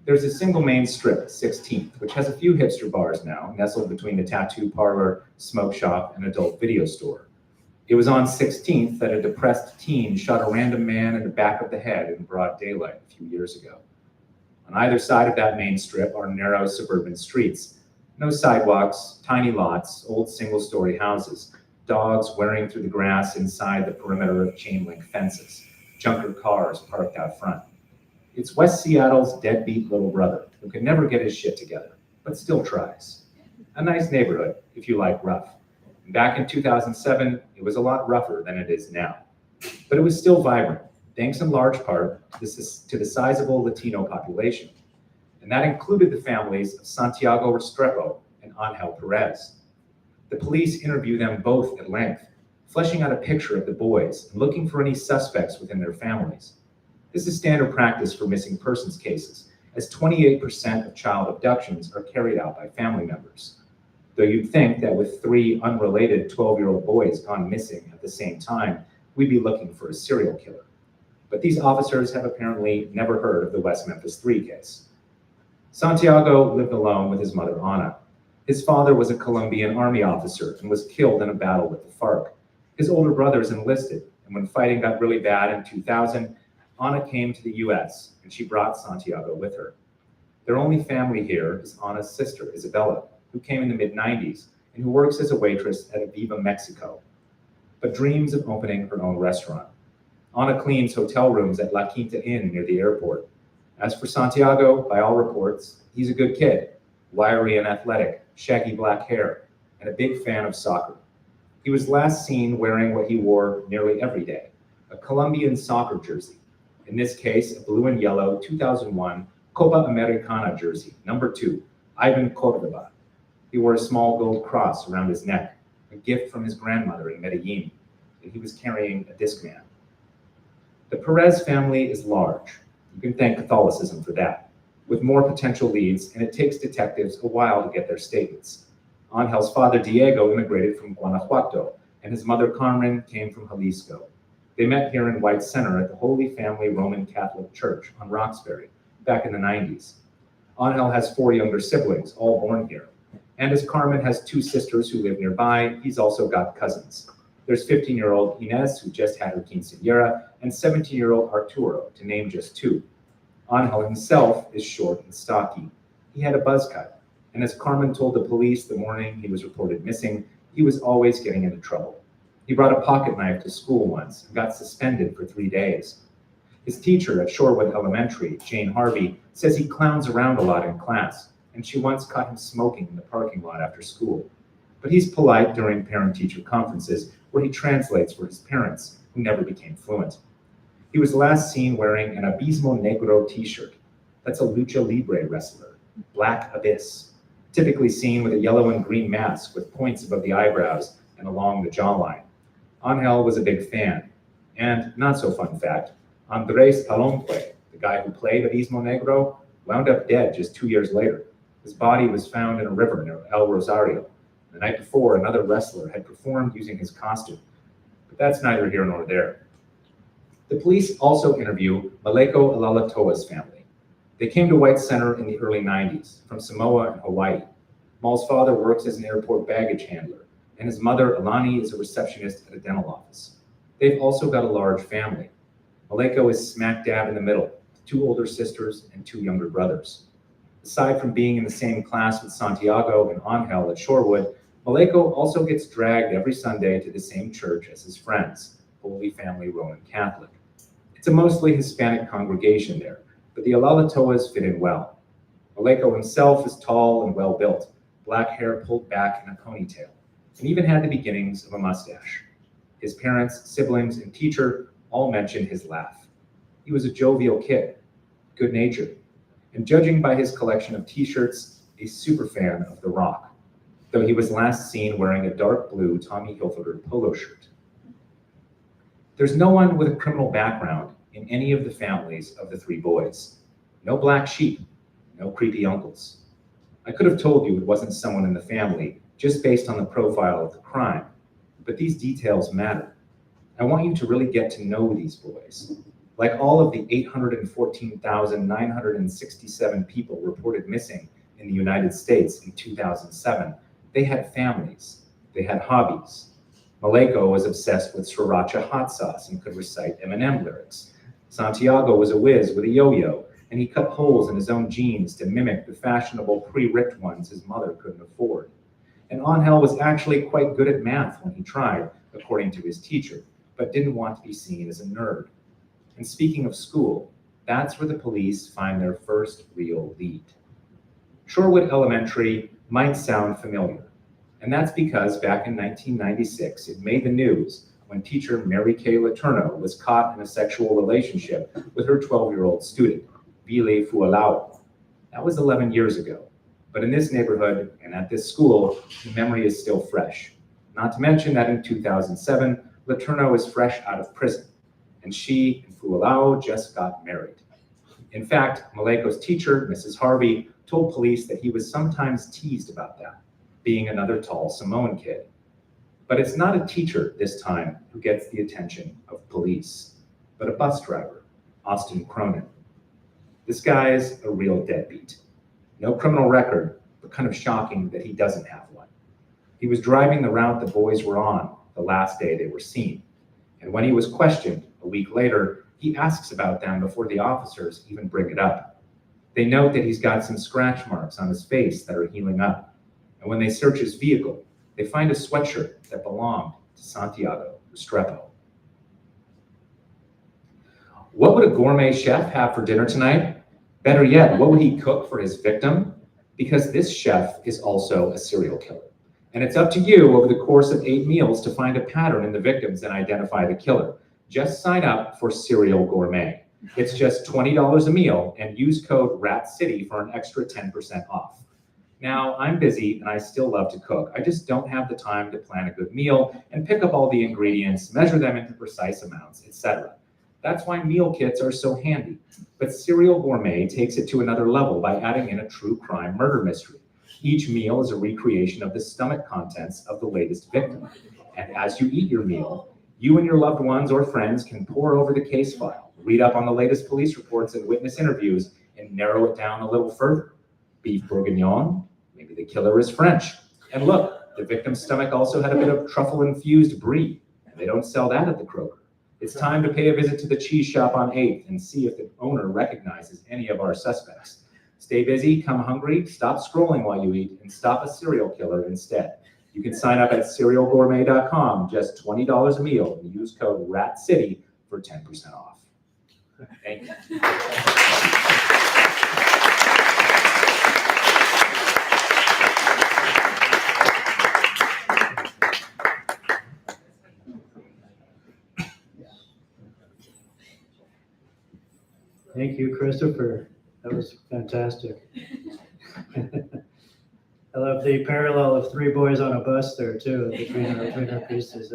There's a single main strip, 16th, which has a few hipster bars now, nestled between the tattoo parlor, smoke shop, and adult video store. It was on 16th that a depressed teen shot a random man in the back of the head in broad daylight a few years ago. On either side of that main strip are narrow suburban streets. No sidewalks, tiny lots, old single-story houses, dogs wearing through the grass inside the perimeter of chain-link fences, junker cars parked out front. It's West Seattle's deadbeat little brother who can never get his shit together, but still tries. A nice neighborhood if you like rough. Back in 2007, it was a lot rougher than it is now, but it was still vibrant, thanks in large part to the sizable Latino population. And that included the families of Santiago Restrepo and Angel Perez. The police interviewed them both at length, fleshing out a picture of the boys and looking for any suspects within their families. This is standard practice for missing persons cases, as 28% of child abductions are carried out by family members. Though you'd think that with 3 unrelated 12-year-old boys gone missing at the same time, we'd be looking for a serial killer. But these officers have apparently never heard of the West Memphis 3 case. Santiago lived alone with his mother, Ana. His father was a Colombian army officer and was killed in a battle with the FARC. His older brothers enlisted, and when fighting got really bad in 2000, Ana came to the US, and she brought Santiago with her. Their only family here is Ana's sister, Isabella, who came in the mid-90s and who works as a waitress at Aviva Mexico, but dreams of opening her own restaurant. Ana cleans hotel rooms at La Quinta Inn near the airport. As for Santiago, by all reports, he's a good kid, wiry and athletic, shaggy black hair, and a big fan of soccer. He was last seen wearing what he wore nearly every day, a Colombian soccer jersey, in this case, a blue and yellow 2001 Copa Americana jersey, number 2, Ivan Cordoba. He wore a small gold cross around his neck, a gift from his grandmother in Medellin, and he was carrying a Discman. The Perez family is large. You can thank Catholicism for that, with more potential leads, and it takes detectives a while to get their statements. Angel's father, Diego, immigrated from Guanajuato, and his mother, Carmen, came from Jalisco. They met here in White Center at the Holy Family Roman Catholic Church on Roxbury back in the 90s. Angel has 4 younger siblings, all born here. And as Carmen has 2 sisters who live nearby, he's also got cousins. There's 15-year-old Inez, who just had her quinceañera, and 17-year-old Arturo, to name just 2. Angel himself is short and stocky. He had a buzz cut, and as Carmen told the police the morning he was reported missing, he was always getting into trouble. He brought a pocket knife to school once and got suspended for 3 days. His teacher at Shorewood Elementary, Jane Harvey, says he clowns around a lot in class, and she once caught him smoking in the parking lot after school. But he's polite during parent-teacher conferences where he translates for his parents, who never became fluent. He was last seen wearing an Abismo Negro t-shirt. That's a lucha libre wrestler, Black Abyss, typically seen with a yellow and green mask with points above the eyebrows and along the jawline. Angel was a big fan. And not so fun fact, Andres Palomque, the guy who played Abismo Negro, wound up dead just 2 years later. His body was found in a river near El Rosario. The night before, another wrestler had performed using his costume. But that's neither here nor there. The police also interview Maleko Alalatoa's family. They came to White Center in the early 90s from Samoa and Hawaii. Mal's father works as an airport baggage handler, and his mother, Alani, is a receptionist at a dental office. They've also got a large family. Maleko is smack dab in the middle, 2 older sisters and 2 younger brothers. Aside from being in the same class with Santiago and Angel at Shorewood, Maleko also gets dragged every Sunday to the same church as his friends, Holy Family Roman Catholic. It's a mostly Hispanic congregation there, but the Alalatoas fit in well. Maleko himself is tall and well-built, black hair pulled back in a ponytail, and even had the beginnings of a mustache. His parents, siblings, and teacher all mention his laugh. He was a jovial kid, good-natured, and judging by his collection of t-shirts, a super fan of The Rock, though he was last seen wearing a dark blue Tommy Hilfiger polo shirt. There's no one with a criminal background in any of the families of the 3 boys. No black sheep, no creepy uncles. I could have told you it wasn't someone in the family just based on the profile of the crime, but these details matter. I want you to really get to know these boys. Like all of the 814,967 people reported missing in the United States in 2007, they had families, they had hobbies. Maleko was obsessed with sriracha hot sauce and could recite Eminem lyrics. Santiago was a whiz with a yo-yo, and he cut holes in his own jeans to mimic the fashionable pre-ripped ones his mother couldn't afford. And Angel was actually quite good at math when he tried, according to his teacher, but didn't want to be seen as a nerd. And speaking of school, that's where the police find their first real lead. Shorewood Elementary might sound familiar, and that's because back in 1996, it made the news when teacher Mary Kay Letourneau was caught in a sexual relationship with her 12-year-old student, Vili Fualao. That was 11 years ago, but in this neighborhood and at this school, the memory is still fresh. Not to mention that in 2007, Letourneau is fresh out of prison, and she and Fualao just got married. In fact, Maleko's teacher, Mrs. Harvey, told police that he was sometimes teased about that, being another tall Samoan kid. But it's not a teacher this time who gets the attention of police, but a bus driver, Austin Cronin. This guy is a real deadbeat. No criminal record, but kind of shocking that he doesn't have one. He was driving the route the boys were on the last day they were seen. And when he was questioned a week later, he asks about them before the officers even bring it up. They note that he's got some scratch marks on his face that are healing up. And when they search his vehicle, they find a sweatshirt that belonged to Santiago Restrepo. What would a gourmet chef have for dinner tonight? Better yet, what would he cook for his victim? Because this chef is also a serial killer. And it's up to you over the course of 8 meals to find a pattern in the victims and identify the killer. Just sign up for Serial Gourmet. It's just $20 a meal and use code RATCITY for an extra 10% off. Now, I'm busy and I still love to cook. I just don't have the time to plan a good meal and pick up all the ingredients, measure them into precise amounts, etc. That's why meal kits are so handy. But Serial Gourmet takes it to another level by adding in a true crime murder mystery. Each meal is a recreation of the stomach contents of the latest victim. And as you eat your meal, you and your loved ones or friends can pore over the case file, read up on the latest police reports and witness interviews, and narrow it down a little further. Beef bourguignon, maybe the killer is French. And look, the victim's stomach also had a bit of truffle-infused brie, and they don't sell that at the Kroger. It's time to pay a visit to the cheese shop on 8th and see if the owner recognizes any of our suspects. Stay busy, come hungry, stop scrolling while you eat, and stop a serial killer instead. You can sign up at serialgourmet.com, just $20 a meal, and use code RATCITY for 10% off. Thank you. Thank you, Christopher. That was fantastic. I love the parallel of three boys on a bus there too, between our pieces.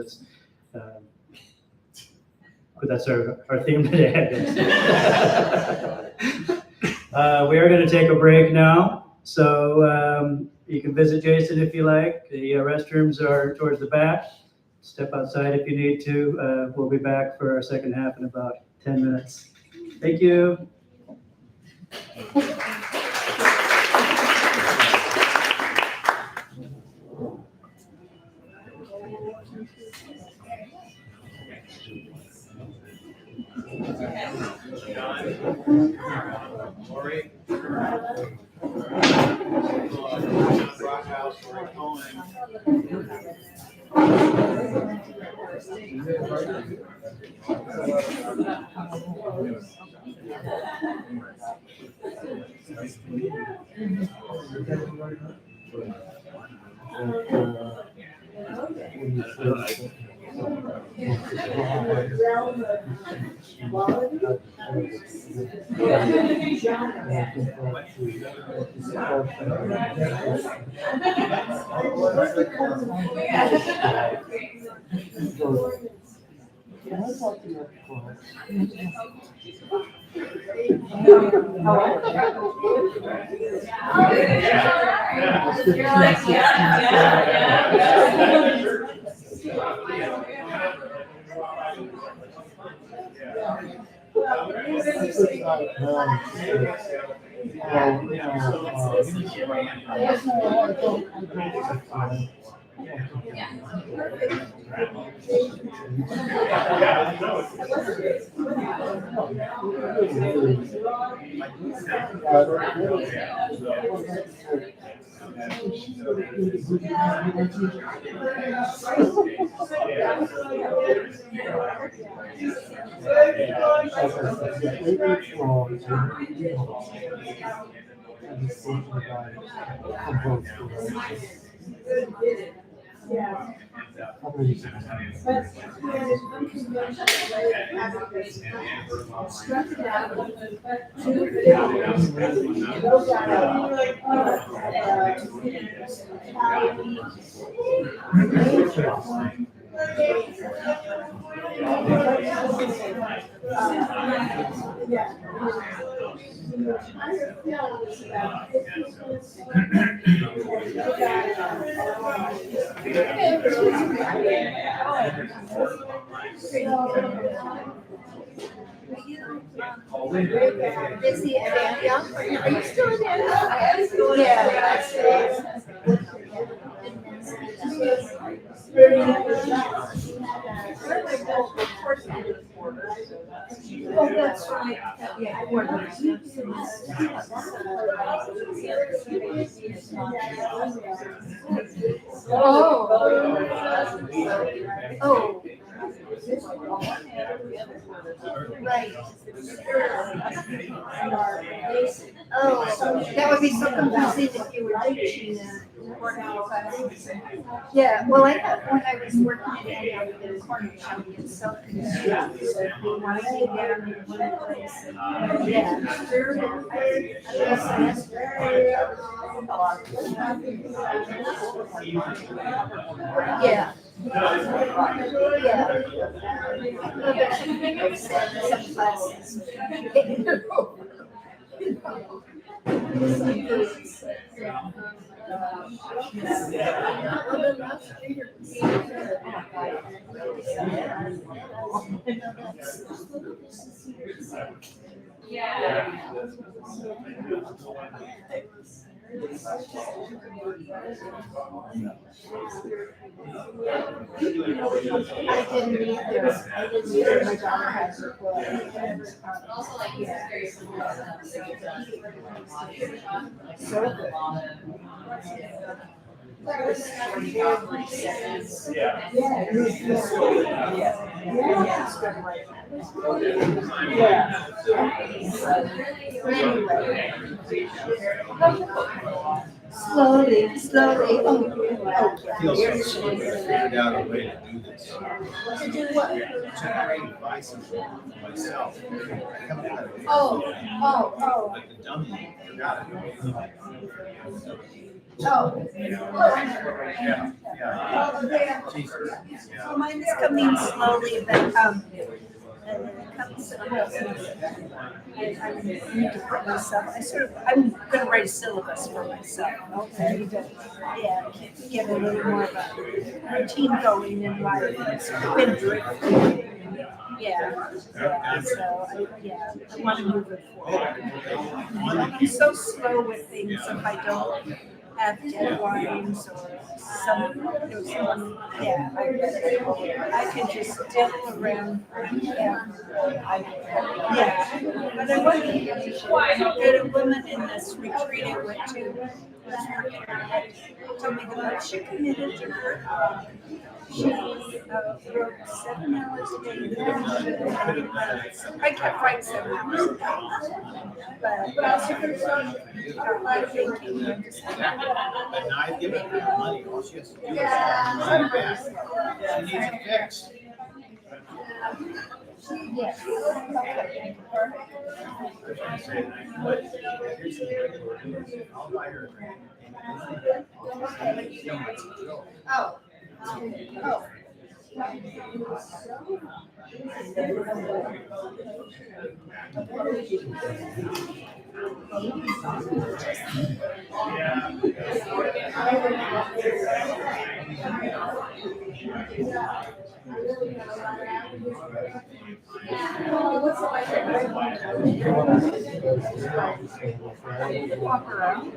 That's our theme today, I guess. We are going to take a break now, so you can visit Jason if you like. The restrooms are towards the back. Step outside if you need to. We'll be back for our second half in about 10 minutes. Thank you. Is he at Antioch? Are you still in Antioch? Yeah. Oh, that's right. Yeah. Oh. Right. Oh, that would be so confusing if you were teaching yeah, well, I thought when I was working in the Cornish, I would get so confused. You want to take down in one place. Yeah. Some classes. I didn't either. My daughter has her book. Also, like, Slowly, slowly. Oh, Feels so sweet. I figured out a way to do this. To do what? To buy something for myself. I haven't had it. Oh. Like the dummy, forgot it. Oh. Yeah. Jesus. So mine is coming slowly, but, it comes, I need to put myself, I'm gonna write a syllabus for myself. Okay. Yeah, get a little more of a routine going in life. It's been drifting. Yeah, so, I want to move it forward. I'm so slow with things if I don't have deadlines or someone, I can just diddle around. Yeah, but I wasn't, that a woman in this retreat I went to was working on it, told me the more she committed to her, she wrote 7 hours a day. I kept writing 7 hours a day. But thinking, I'm just And I've given her the money, all she has to do is send it back. She needs it fixed. yes. I was gonna say, but here's the regular news. I'll buy her a drink. Oh. Walk around.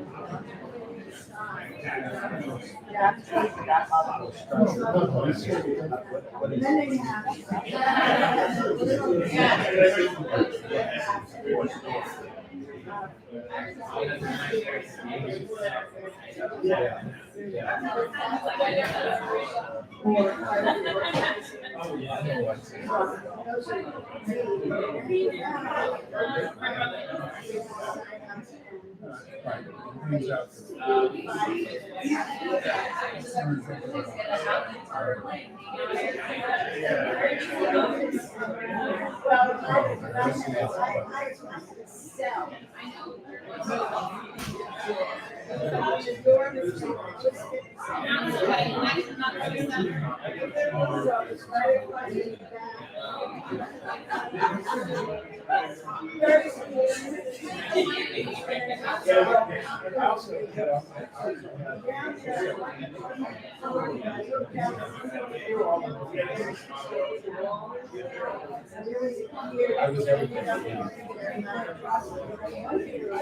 I was everything. I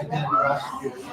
did prosecutor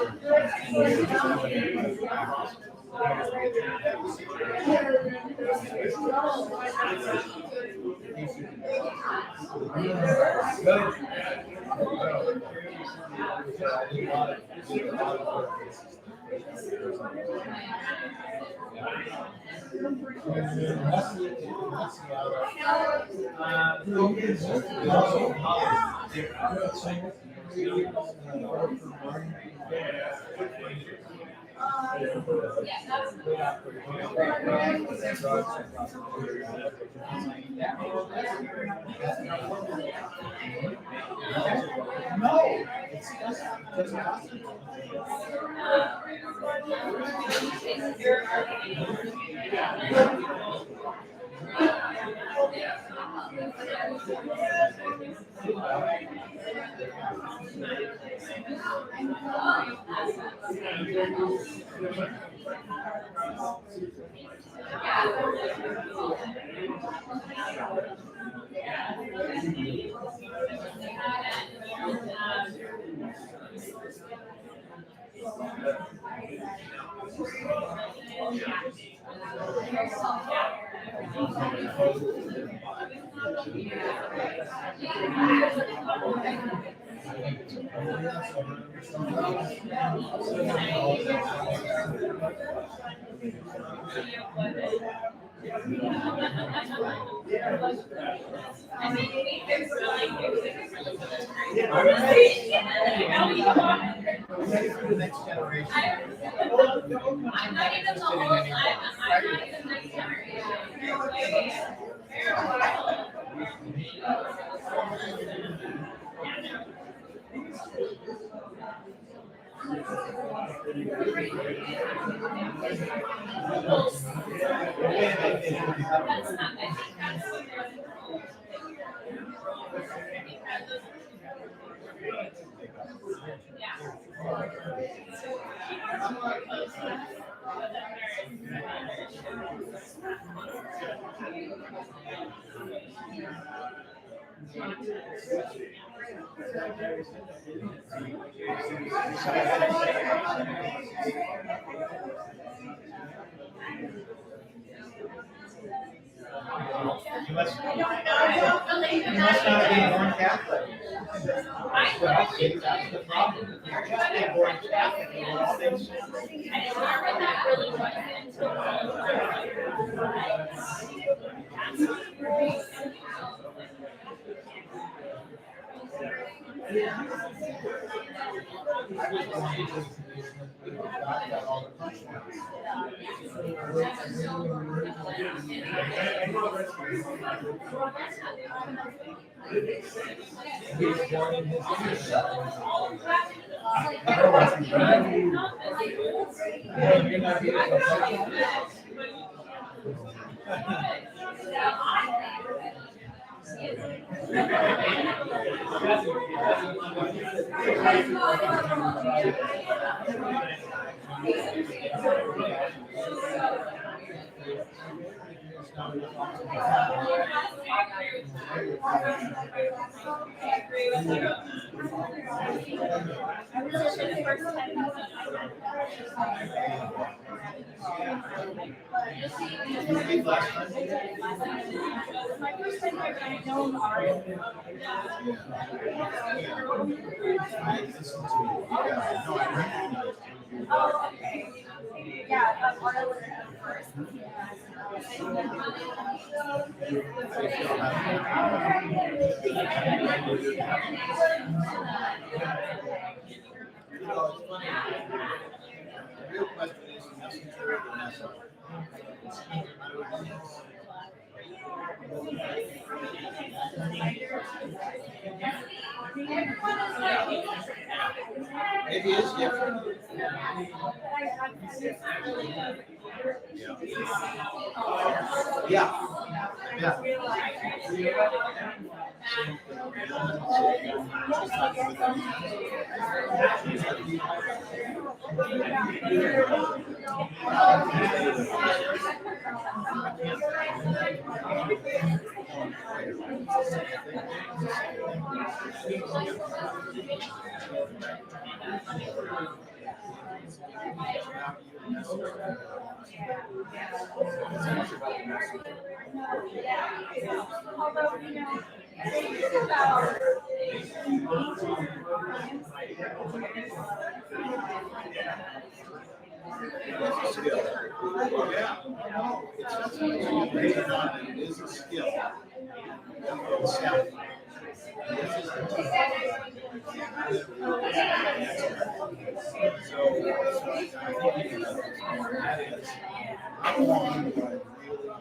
Next generation. I'm not even the whole, I'm not even You must not be born Catholic. Well, see, that's the problem. You're just being born Catholic, and we're all being You know, it's funny. The real question is, messenger or the messenger? Maybe it's different. Yeah. It's a skill. Yeah. It's not so much you read it on it, it is a skill. It's self. This is the team. So I think you know, that is how long do I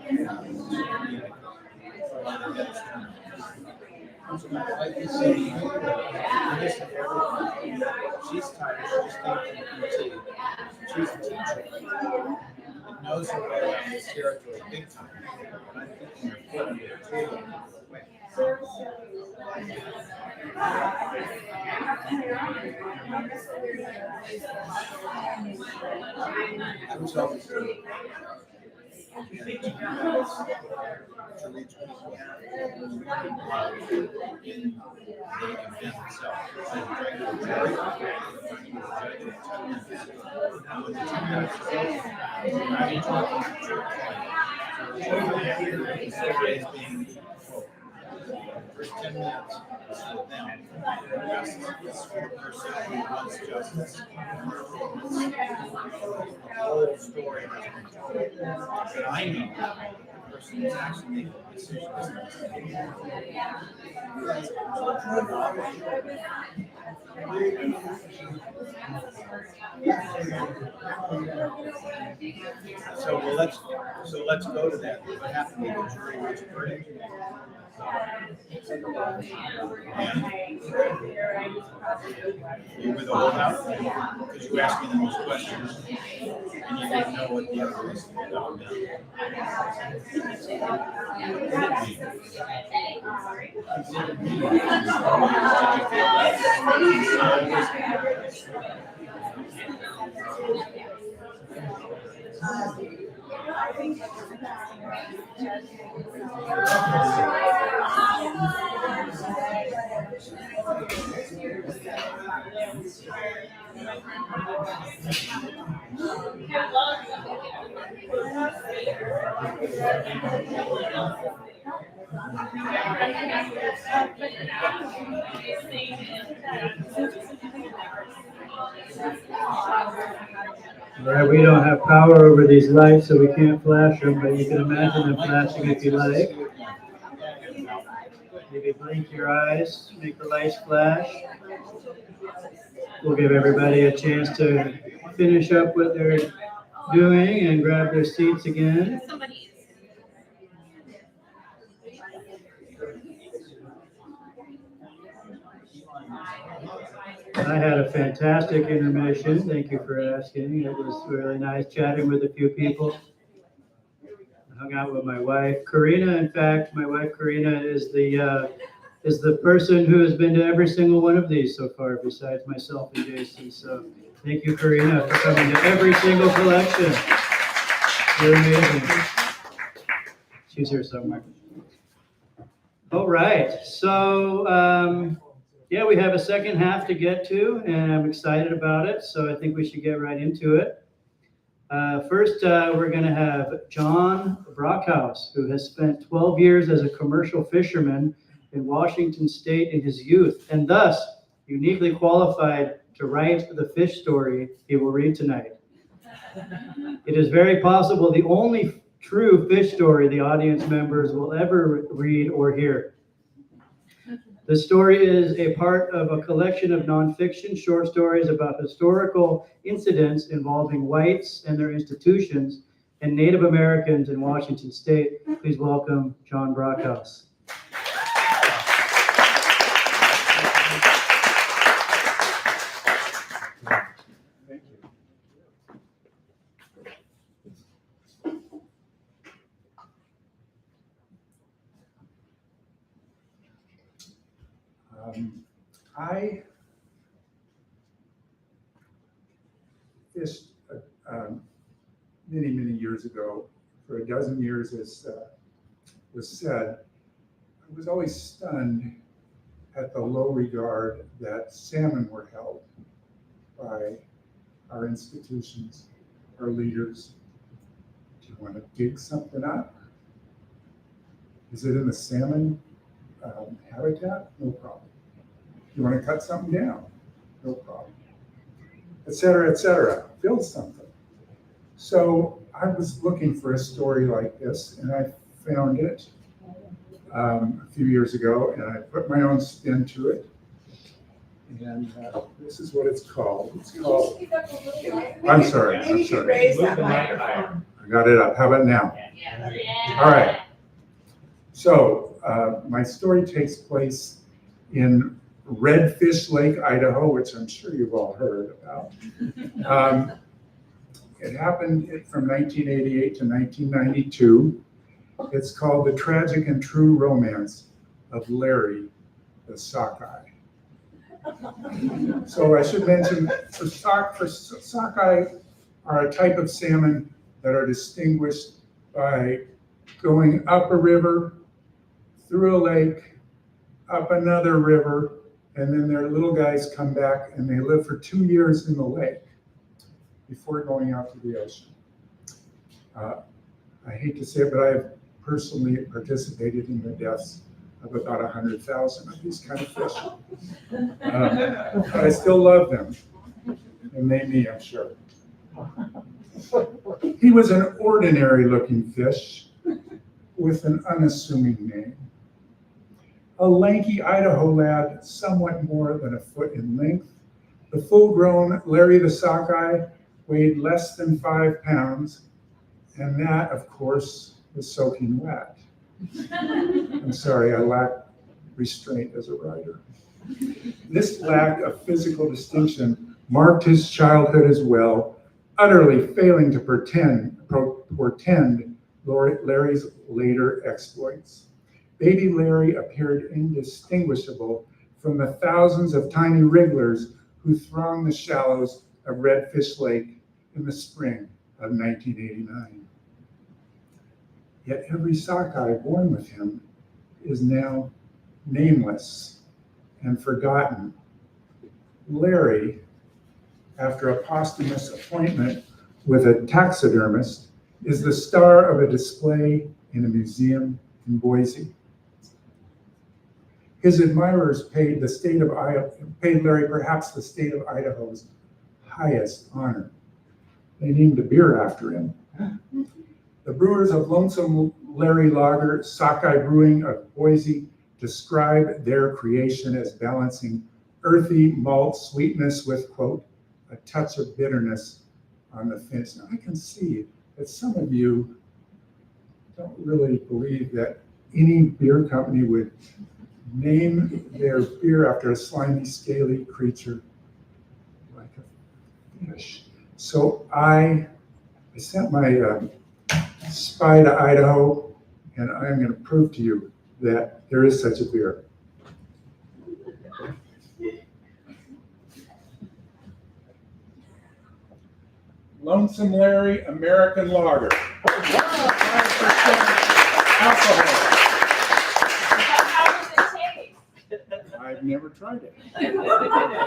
really have to communicate? Like you said, she's tired, she's thinking PT. She's a teacher. It knows her way around this territory big time. But I think you're foot under the table. I was always to reach people they invent themselves. First 10 minutes is with them. The rest is for the person who wants justice. The whole story has been told. But I know the person who's actually making the decisions. So let's go to that. What happened to the jury reached a verdict? You were the holdout? Because you asked me those questions and you didn't know what the evidence was. All right, we don't have power over these lights, so we can't flash them, but you can imagine them flashing if you like. Maybe blink your eyes, make the lights flash. We'll give everybody a chance to finish up what they're doing and grab their seats again. I had a fantastic intermission. Thank you for asking. It was really nice chatting with a few people. I hung out with my wife, Karina. In fact, my wife, Karina, is the person who has been to every single one of these so far, besides myself and Jason. So thank you, Karina, for coming to every single collection. You're amazing. She's here somewhere. All right. So, yeah, we have a second half to get to, and I'm excited about it. So I think we should get right into it. First, we're going to have John Brockhouse, who has spent 12 years as a commercial fisherman in Washington State in his youth, and thus uniquely qualified to write the fish story he will read tonight. It is very possible the only true fish story the audience members will ever read or hear. The story is a part of a collection of nonfiction short stories about historical incidents involving whites and their institutions and Native Americans in Washington State. Please welcome John Brockhouse. Thank you. I fished many years ago, for a dozen years, as was said. I was always stunned at the low regard that salmon were held by our institutions, our leaders. Do you want to dig something up? Is it in the salmon habitat? No problem. You want to cut something down? No problem. Et cetera, build something. So I was looking for a story like this, and I found it a few years ago, and I put my own spin to it. And this is what it's called. It's called, I'm sorry. Raise that microphone. I got it up. How about now? All right. So my story takes place in Redfish Lake, Idaho, which I'm sure you've all heard about. It happened from 1988 to 1992. It's called The Tragic and True Romance of Larry the Sockeye. So I should mention, sockeye are a type of salmon that are distinguished by going up a river, through a lake, up another river, and then their little guys come back and they live for 2 years in the lake before going out to the ocean. I hate to say it, but I have personally participated in the deaths of about 100,000 of these kind of fish. But I still love them, and they me, I'm sure. He was an ordinary looking fish with an unassuming name. a lanky Idaho lad, somewhat more than a foot in length. The full-grown Larry the Sockeye weighed less than 5 pounds, and that, of course, was soaking wet. I'm sorry, I lack restraint as a writer. This lack of physical distinction marked his childhood as well, utterly failing to portend Larry's later exploits. Baby Larry appeared indistinguishable from the thousands of tiny wrigglers who thronged the shallows of Redfish Lake in the spring of 1989. Yet every sockeye born with him is now nameless and forgotten. Larry, after a posthumous appointment with a taxidermist, is the star of a display in a museum in Boise. His admirers paid Larry perhaps the state of Idaho's highest honor. They named a beer after him. The brewers of Lonesome Larry Lager, Sockeye Brewing of Boise, describe their creation as balancing earthy malt sweetness with, quote, a touch of bitterness on the finish. Now, I can see that some of you don't really believe that any beer company would name their beer after a slimy, scaly creature like a fish. So I sent my spy to Idaho, and I'm going to prove to you that there is such a beer. Lonesome Larry American Lager. 5% alcohol. How does it taste? I've never tried it.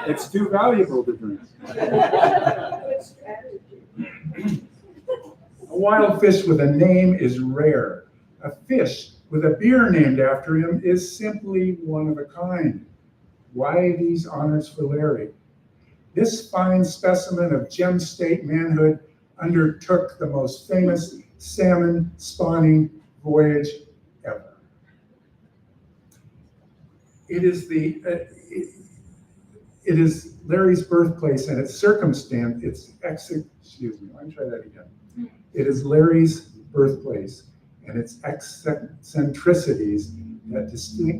It's too valuable to drink. A wild fish with a name is rare. A fish with a beer named after him is simply one of a kind. Why these honors for Larry? This fine specimen of gem state manhood undertook the most famous salmon spawning voyage ever. It is Larry's birthplace and its circumstance, let me try that again. It is Larry's birthplace and its eccentricities that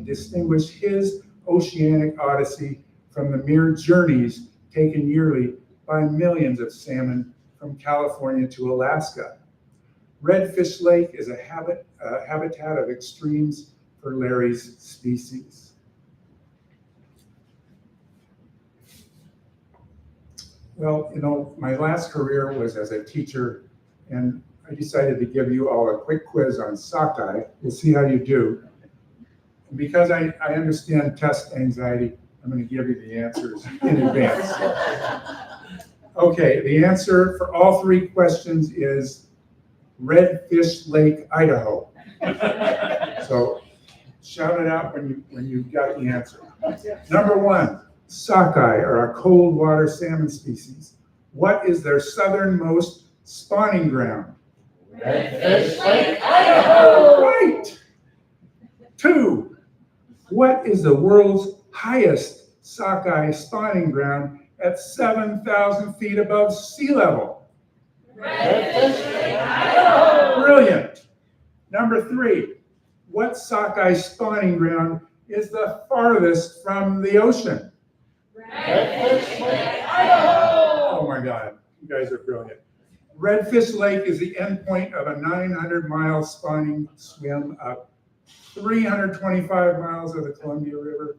distinguish his oceanic odyssey from the mere journeys taken yearly by millions of salmon from California to Alaska. Redfish Lake is a habitat of extremes for Larry's species. Well, my last career was as a teacher, and I decided to give you all a quick quiz on sockeye. We'll see how you do. And because I understand test anxiety, I'm going to give you the answers in advance. Okay, the answer for all three questions is Redfish Lake, Idaho. So shout it out when you got the answer. Number one, sockeye are a cold water salmon species. What is their southernmost spawning ground? Redfish Lake, Idaho. Right. Two, what is the world's highest sockeye spawning ground at 7,000 feet above sea level? Redfish Lake, Idaho. Brilliant. Number three, what sockeye spawning ground is the farthest from the ocean? Redfish Lake, Idaho. Oh my God, you guys are brilliant. Redfish Lake is the endpoint of a 900-mile spawning swim up 325 miles of the Columbia River,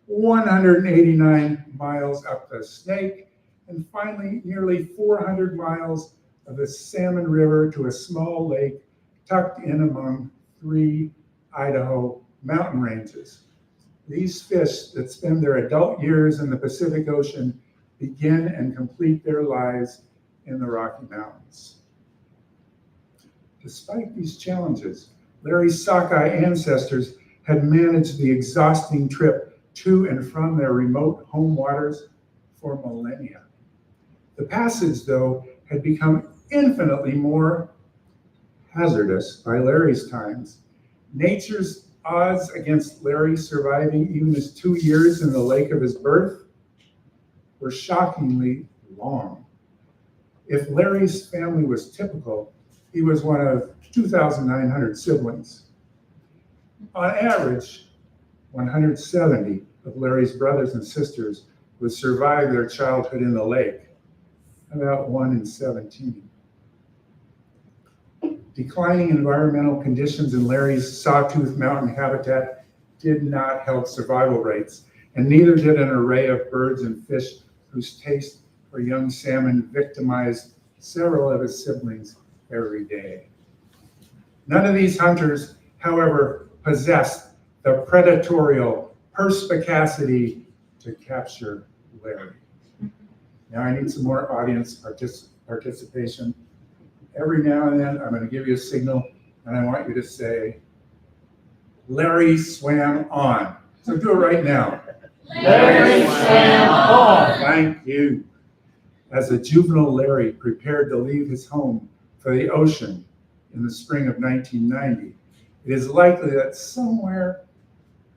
189 miles up the Snake, and finally nearly 400 miles of the Salmon River to a small lake tucked in among 3 Idaho mountain ranges. These fish that spend their adult years in the Pacific Ocean begin and complete their lives in the Rocky Mountains. Despite these challenges, Larry's sockeye ancestors had managed the exhausting trip to and from their remote home waters for millennia. The passage, though, had become infinitely more hazardous by Larry's times. Nature's odds against Larry surviving even his 2 years in the lake of his birth were shockingly long. If Larry's family was typical, he was one of 2,900 siblings. On average, 170 of Larry's brothers and sisters would survive their childhood in the lake, about 1 in 17. Declining environmental conditions in Larry's Sawtooth Mountain habitat did not help survival rates, and neither did an array of birds and fish whose taste for young salmon victimized several of his siblings every day. None of these hunters, however, possessed the predatorial perspicacity to capture Larry. Now I need some more audience participation. Every now and then, I'm going to give you a signal, and I want you to say, Larry swam on. So do it right now. Larry swam on. Thank you. As a juvenile Larry prepared to leave his home for the ocean in the spring of 1990, it is likely that somewhere,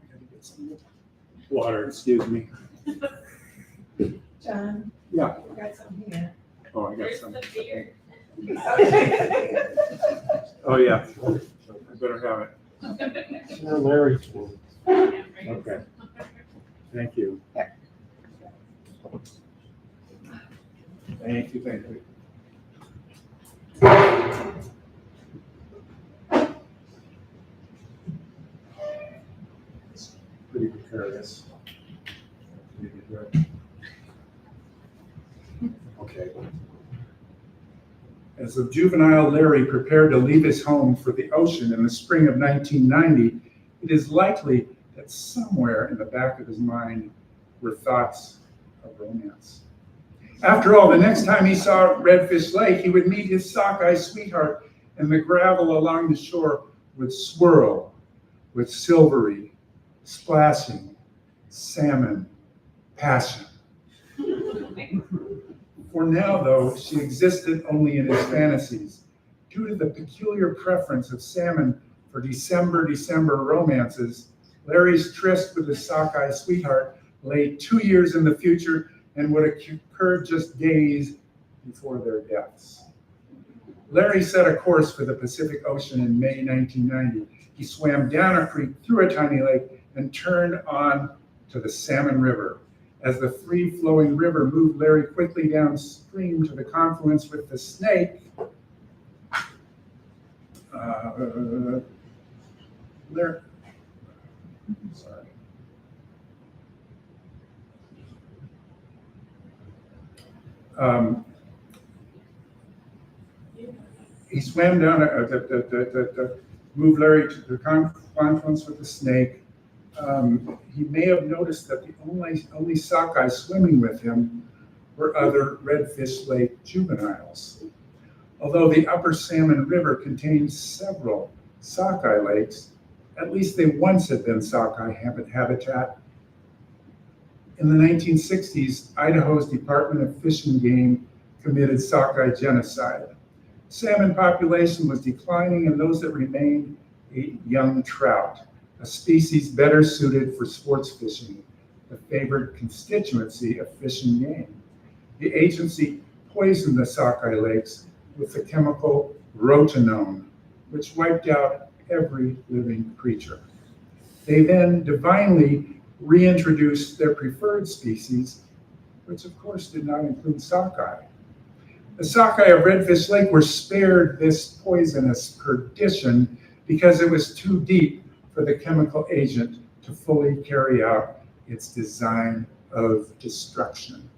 I gotta get some water, excuse me. John? Yeah. I got some here. Oh, I got some. Oh, yeah. I better have it. Where Larry swam. Okay. Thank you. Thank you, thank you. It's pretty precarious. Okay. As a juvenile Larry prepared to leave his home for the ocean in the spring of 1990, it is likely that somewhere in the back of his mind were thoughts of romance. After all, the next time he saw Redfish Lake, he would meet his sockeye sweetheart, and the gravel along the shore would swirl with silvery, splashing salmon passion. For now, though, she existed only in his fantasies. Due to the peculiar preference of salmon for December romances, Larry's tryst with his sockeye sweetheart lay 2 years in the future and would occur just days before their deaths. Larry set a course for the Pacific Ocean in May 1990. He swam down a creek through a tiny lake and turned on to the Salmon River. As the free-flowing river moved Larry quickly downstream to the confluence with the Snake, Larry, sorry. He swam down, moved Larry to the confluence with the Snake. He may have noticed that the only sockeye swimming with him were other Redfish Lake juveniles. Although the Upper Salmon River contains several sockeye lakes, at least they once had been sockeye habitat. In the 1960s, Idaho's Department of Fish and Game committed sockeye genocide. Salmon population was declining, and those that remained ate young trout, a species better suited for sports fishing, the favored constituency of Fish and Game. The agency poisoned the sockeye lakes with the chemical rotenone, which wiped out every living creature. They then divinely reintroduced their preferred species, which of course did not include sockeye. The sockeye of Redfish Lake were spared this poisonous perdition because it was too deep for the chemical agent to fully carry out its design of destruction.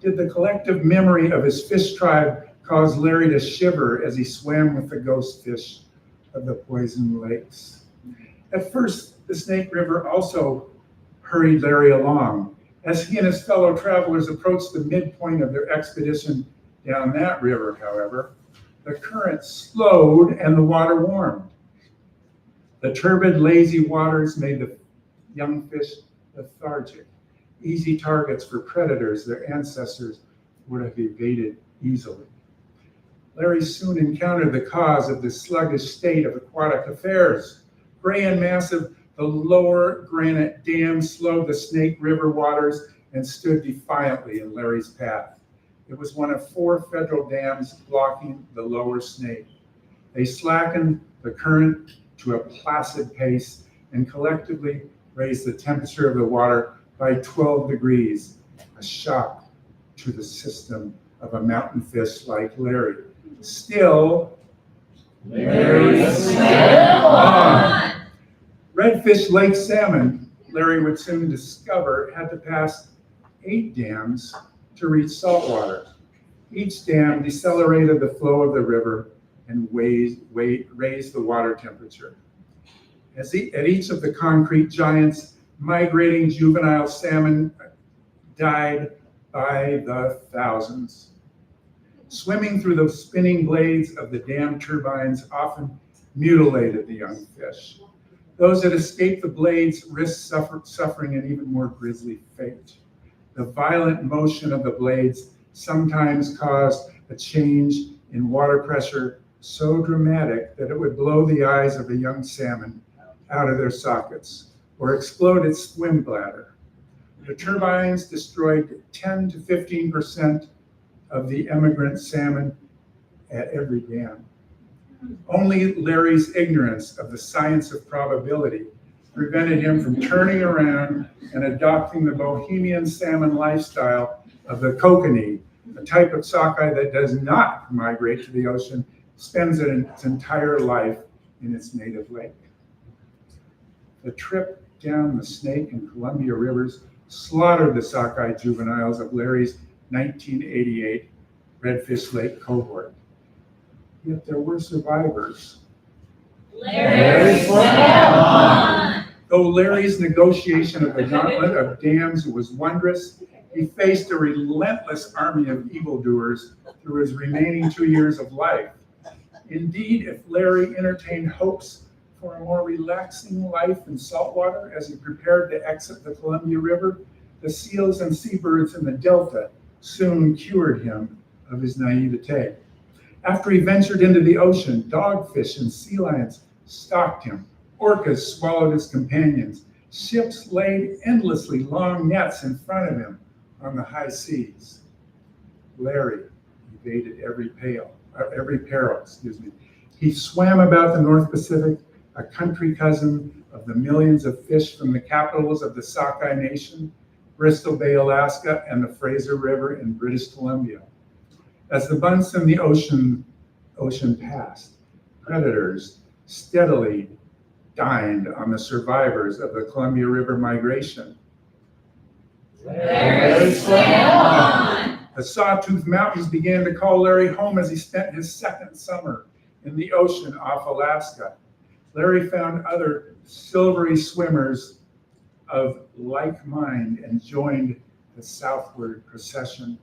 Did the collective memory of his fish tribe cause Larry to shiver as he swam with the ghost fish of the poison lakes? At first, the Snake River also hurried Larry along. As he and his fellow travelers approached the midpoint of their expedition down that river, however, the current slowed and the water warmed. The turbid, lazy waters made the young fish lethargic, easy targets for predators their ancestors would have evaded easily. Larry soon encountered the cause of this sluggish state of aquatic affairs: Gray and massive, the lower granite dam slowed the Snake River waters and stood defiantly in Larry's path. It was one of 4 federal dams blocking the lower Snake. They slackened the current to a placid pace and collectively raised the temperature of the water by 12 degrees, a shock to the system of a mountain fish like Larry. Still, Larry swam on. Redfish Lake salmon, Larry would soon discover, had to pass 8 dams to reach saltwater. Each dam decelerated the flow of the river and raised the water temperature. At each of the concrete giants, migrating juvenile salmon died by the thousands. Swimming through the spinning blades of the dam turbines often mutilated the young fish. Those that escaped the blades risked suffering an even more grisly fate. The violent motion of the blades sometimes caused a change in water pressure so dramatic that it would blow the eyes of a young salmon out of their sockets or explode its swim bladder. The turbines destroyed 10 to 15% of the emigrant salmon at every dam. Only Larry's ignorance of the science of probability prevented him from turning around and adopting the bohemian salmon lifestyle of the kokanee, a type of sockeye that does not migrate to the ocean, spends its entire life in its native lake. The trip down the Snake and Columbia rivers slaughtered the sockeye juveniles of Larry's 1988 Redfish Lake cohort. Yet there were survivors. Larry swam on. Though Larry's negotiation of the gauntlet of dams was wondrous, he faced a relentless army of evildoers through his remaining 2 years of life. Indeed, if Larry entertained hopes for a more relaxing life in saltwater as he prepared to exit the Columbia River, the seals and seabirds in the Delta soon cured him of his naivete. After he ventured into the ocean, dogfish and sea lions stalked him. Orcas swallowed his companions. Ships laid endlessly long nets in front of him on the high seas. Larry evaded every peril. He swam about the North Pacific, a country cousin of the millions of fish from the capitals of the Sockeye Nation, Bristol Bay, Alaska, and the Fraser River in British Columbia. As the months in the ocean passed, predators steadily dined on the survivors of the Columbia River migration. Larry swam on. The Sawtooth Mountains began to call Larry home as he spent his second summer in the ocean off Alaska. Larry found other silvery swimmers of like mind and joined the southward procession.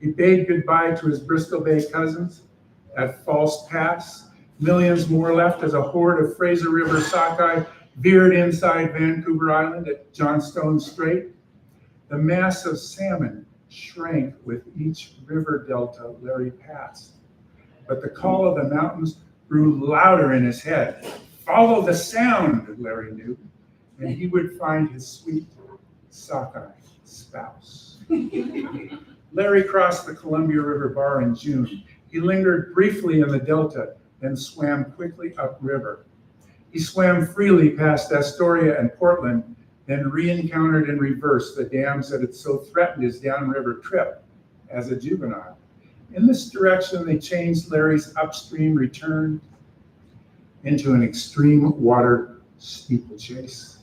He bade goodbye to his Bristol Bay cousins at False Pass. Millions more left as a horde of Fraser River sockeye veered inside Vancouver Island at Johnstone Strait. The mass of salmon shrank with each river delta Larry passed. But the call of the mountains grew louder in his head. Follow the sound, Larry knew, and he would find his sweet sockeye spouse. Larry crossed the Columbia River Bar in June. He lingered briefly in the delta, then swam quickly upriver. He swam freely past Astoria and Portland, then re-encountered in reverse the dams that had so threatened his downriver trip as a juvenile. In this direction, they changed Larry's upstream return into an extreme water steeplechase.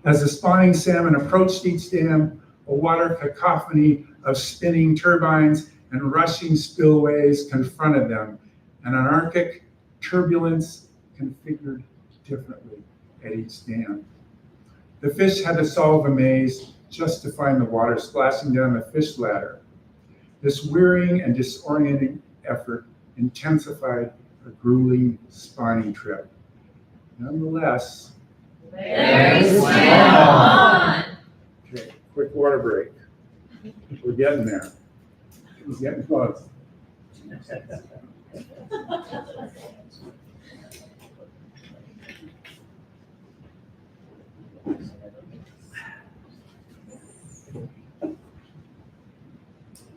As the spawning salmon approached each dam, a water cacophony of spinning turbines and rushing spillways confronted them, an anarchic turbulence configured differently at each dam. The fish had to solve a maze just to find the water splashing down the fish ladder. This wearying and disorienting effort intensified a grueling spawning trip. Nonetheless, Larry swam on. okay, quick water break. We're getting there. We're getting close.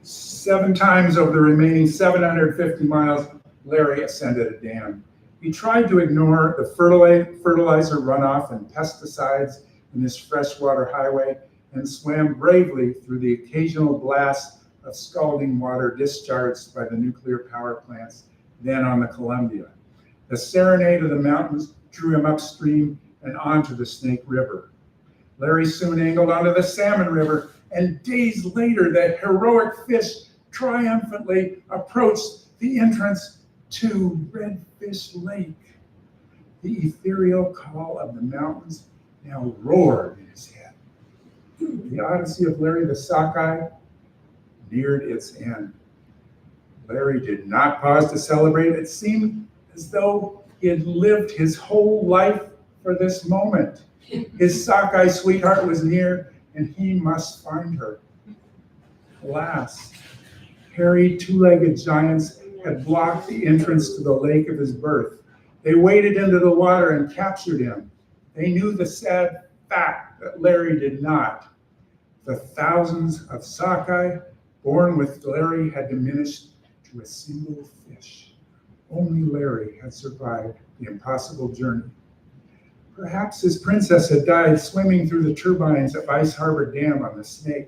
Seven times over the remaining 750 miles, Larry ascended a dam. He tried to ignore the fertilizer runoff and pesticides in this freshwater highway and swam bravely through the occasional blast of scalding water discharged by the nuclear power plants then on the Columbia. The serenade of the mountains drew him upstream and onto the Snake River. Larry soon angled onto the Salmon River, and days later, the heroic fish triumphantly approached the entrance to Redfish Lake. The ethereal call of the mountains now roared in his head. The odyssey of Larry the Sockeye neared its end. Larry did not pause to celebrate. It seemed as though he had lived his whole life for this moment. His sockeye sweetheart was near, and he must find her. Alas, hairy two-legged giants had blocked the entrance to the lake of his birth. They waded into the water and captured him. They knew the sad fact that Larry did not. The thousands of sockeye born with Larry had diminished to a single fish. Only Larry had survived the impossible journey. Perhaps his princess had died swimming through the turbines of Ice Harbor Dam on the Snake.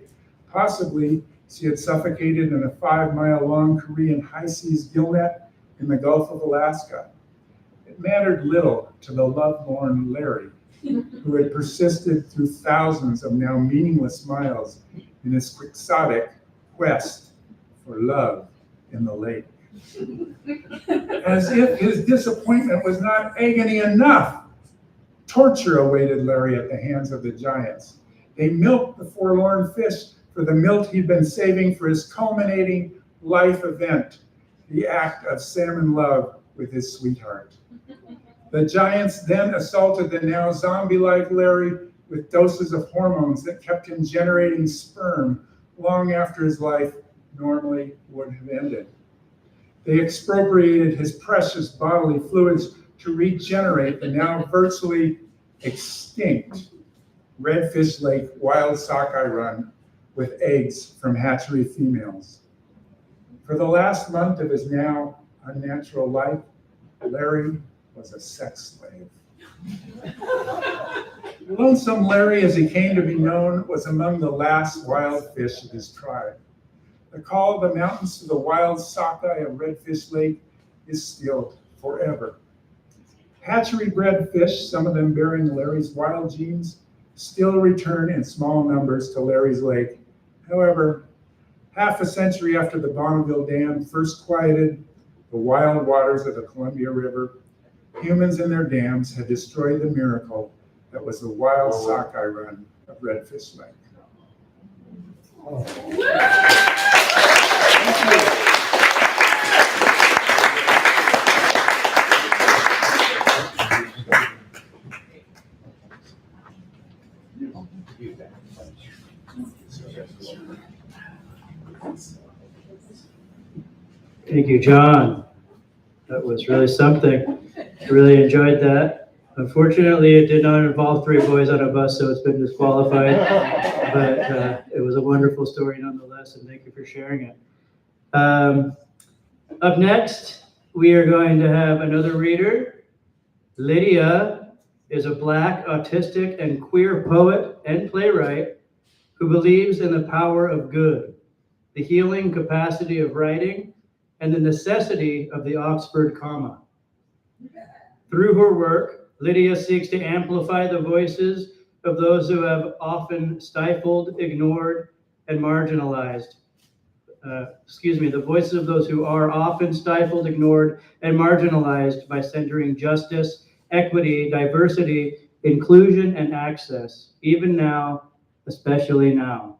Possibly she had suffocated in a 5-mile-long Korean high seas gillnet in the Gulf of Alaska. It mattered little to the lovelorn Larry, who had persisted through thousands of now meaningless miles in his quixotic quest for love in the lake. As if his disappointment was not agony enough, torture awaited Larry at the hands of the giants. They milked the forlorn fish for the milk he'd been saving for his culminating life event, the act of salmon love with his sweetheart. The giants then assaulted the now zombie-like Larry with doses of hormones that kept him generating sperm long after his life normally would have ended. They expropriated his precious bodily fluids to regenerate the now virtually extinct Redfish Lake wild sockeye run with eggs from hatchery females. For the last month of his now unnatural life, Larry was a sex slave. Lonesome Larry, as he came to be known, was among the last wild fish of his tribe. The call of the mountains to the wild sockeye of Redfish Lake is stilled forever. Hatchery-bred fish, some of them bearing Larry's wild genes, still return in small numbers to Larry's Lake. However, half a century after the Bonneville Dam first quieted the wild waters of the Columbia River, humans and their dams had destroyed the miracle that was the wild sockeye run of Redfish Lake. Thank you, John. That was really something. I really enjoyed that. Unfortunately, it did not involve 3 boys on a bus, so it's been disqualified. But it was a wonderful story nonetheless, and thank you for sharing it. Up next, we are going to have another reader. Lydia is a Black, autistic, and queer poet and playwright who believes in the power of good, the healing capacity of writing, and the necessity of the Oxford comma. Through her work, Lydia seeks to amplify the voices of those who have often stifled, ignored, and marginalized. The voices of those who are often stifled, ignored, and marginalized by centering justice, equity, diversity, inclusion, and access, even now, especially now.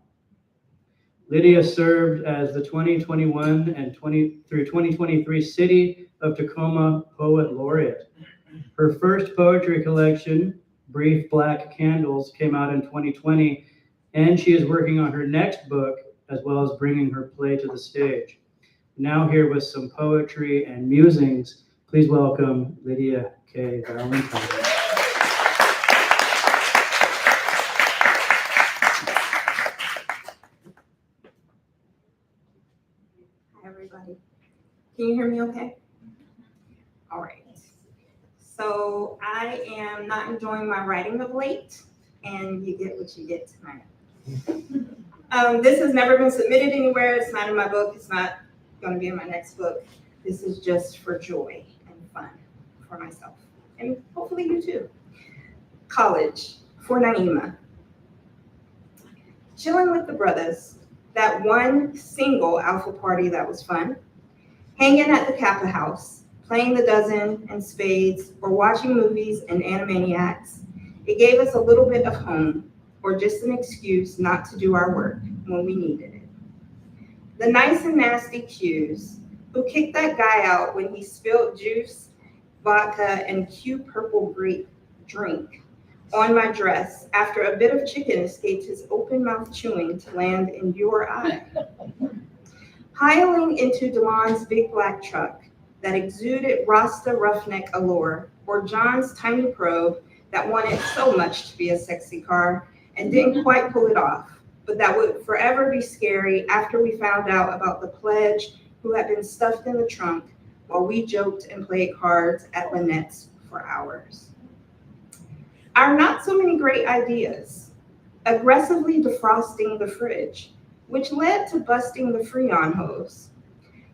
Lydia served as the 2021 and through 2023 City of Tacoma Poet Laureate. Her first poetry collection, Brief Black Candles, came out in 2020, and she is working on her next book, as well as bringing her play to the stage. Now here with some poetry and musings, please welcome Lydia K. Valentine. everybody. Can you hear me okay? All right. So I am not enjoying my writing of late, and you get what you get tonight. This has never been submitted anywhere. It's not in my book. It's not going to be in my next book. This is just for joy and fun for myself, and hopefully you too. College for Naima. Chilling with the brothers, that one single alpha party that was fun, hanging at the Kappa house, playing the dozen and spades, or watching movies and Animaniacs. It gave us a little bit of home, or just an excuse not to do our work when we needed it. The nice and nasty Qs, who kicked that guy out when he spilled juice, vodka, and Q purple grape drink on my dress after a bit of chicken escaped his open mouth chewing to land in your eye. Piling into DeLon's big black truck that exuded Rasta roughneck allure, or John's tiny probe that wanted so much to be a sexy car and didn't quite pull it off, but that would forever be scary after we found out about the pledge who had been stuffed in the trunk while we joked and played cards at Lynette's for hours. Our not so many great ideas, aggressively defrosting the fridge, which led to busting the Freon hose,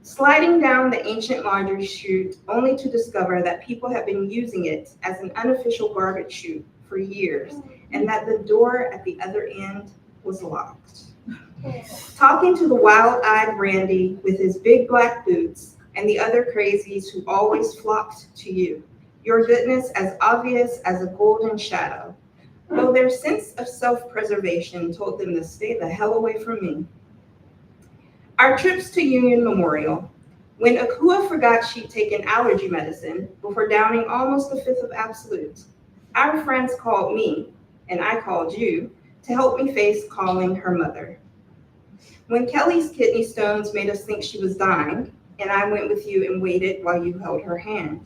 sliding down the ancient laundry chute only to discover that people have been using it as an unofficial garbage chute for years and that the door at the other end was locked. Talking to the wild-eyed Randy with his big black boots and the other crazies who always flocked to you, your goodness as obvious as a golden shadow, though their sense of self-preservation told them to stay the hell away from me. Our trips to Union Memorial, when Akua forgot she'd taken allergy medicine before downing almost a fifth of Absolute, our friends called me, and I called you, to help me face calling her mother. When Kelly's kidney stones made us think she was dying, and I went with you and waited while you held her hand.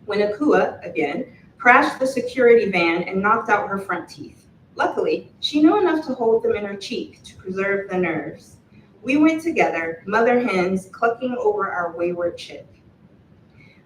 When Akua, again, crashed the security van and knocked out her front teeth. Luckily, she knew enough to hold them in her cheek to preserve the nerves. We went together, mother hens, clucking over our wayward chick.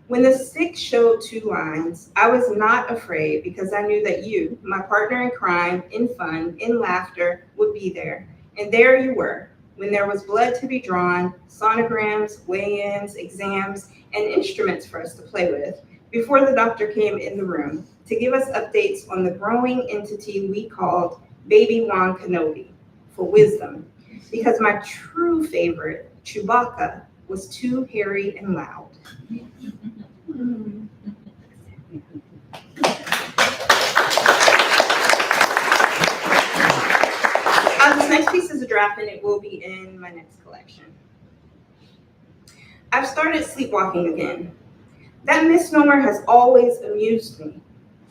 When the stick showed 2 lines, I was not afraid because I knew that you, my partner in crime, in fun, in laughter, would be there. And there you were, when there was blood to be drawn, sonograms, weigh-ins, exams, and instruments for us to play with, before the doctor came in the room to give us updates on the growing entity we called Baby Juan Kenobi for wisdom, because my true favorite, Chewbacca, was too hairy and loud. This next piece is a draft and it will be in my next collection. I've started sleepwalking again. That misnomer has always amused me.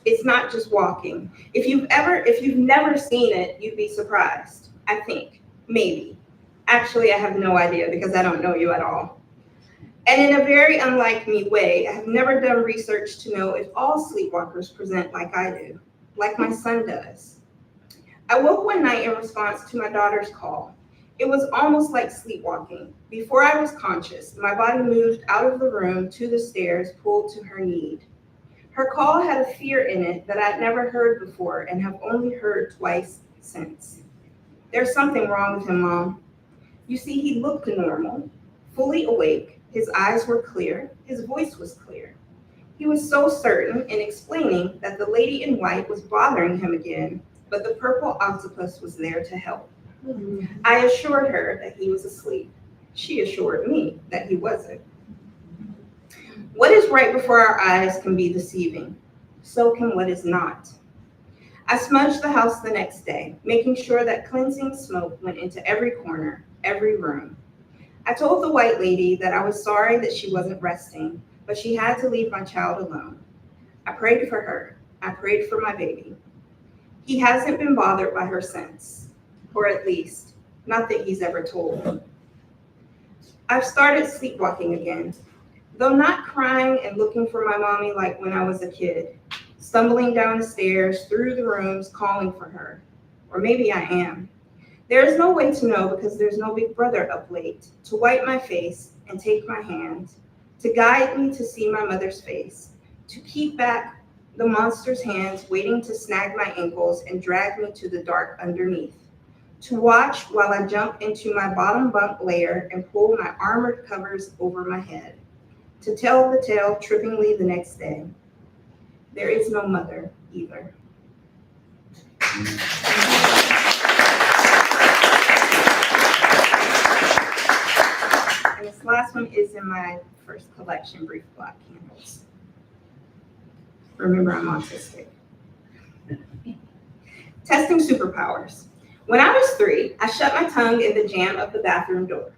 It's not just walking. If you've never seen it, you'd be surprised. I think, maybe. Actually, I have no idea because I don't know you at all. And in a very unlike me way, I have never done research to know if all sleepwalkers present like I do, like my son does. I woke one night in response to my daughter's call. It was almost like sleepwalking. Before I was conscious, my body moved out of the room to the stairs, pulled to her need. Her call had a fear in it that I'd never heard before and have only heard twice since. There's something wrong with him, Mom. You see, he looked normal, fully awake. His eyes were clear. His voice was clear. He was so certain in explaining that the lady in white was bothering him again, but the purple octopus was there to help. I assured her that he was asleep. She assured me that he wasn't. What is right before our eyes can be deceiving. So can what is not. I smudged the house the next day, making sure that cleansing smoke went into every corner, every room. I told the white lady that I was sorry that she wasn't resting, but she had to leave my child alone. I prayed for her. I prayed for my baby. He hasn't been bothered by her since, or at least, not that he's ever told me. I've started sleepwalking again, though not crying and looking for my mommy like when I was a kid, stumbling down the stairs, through the rooms, calling for her. Or maybe I am. There is no way to know because there's no big brother up late to wipe my face and take my hand, to guide me to see my mother's face, to keep back the monster's hands waiting to snag my ankles and drag me to the dark underneath, to watch while I jump into my bottom bunk layer and pull my armored covers over my head, to tell the tale trippingly the next day. There is no mother either. And this last one is in my first collection, Brief Black Candles. Remember, I'm autistic. Testing superpowers. When I was 3, I shut my tongue in the jamb of the bathroom door.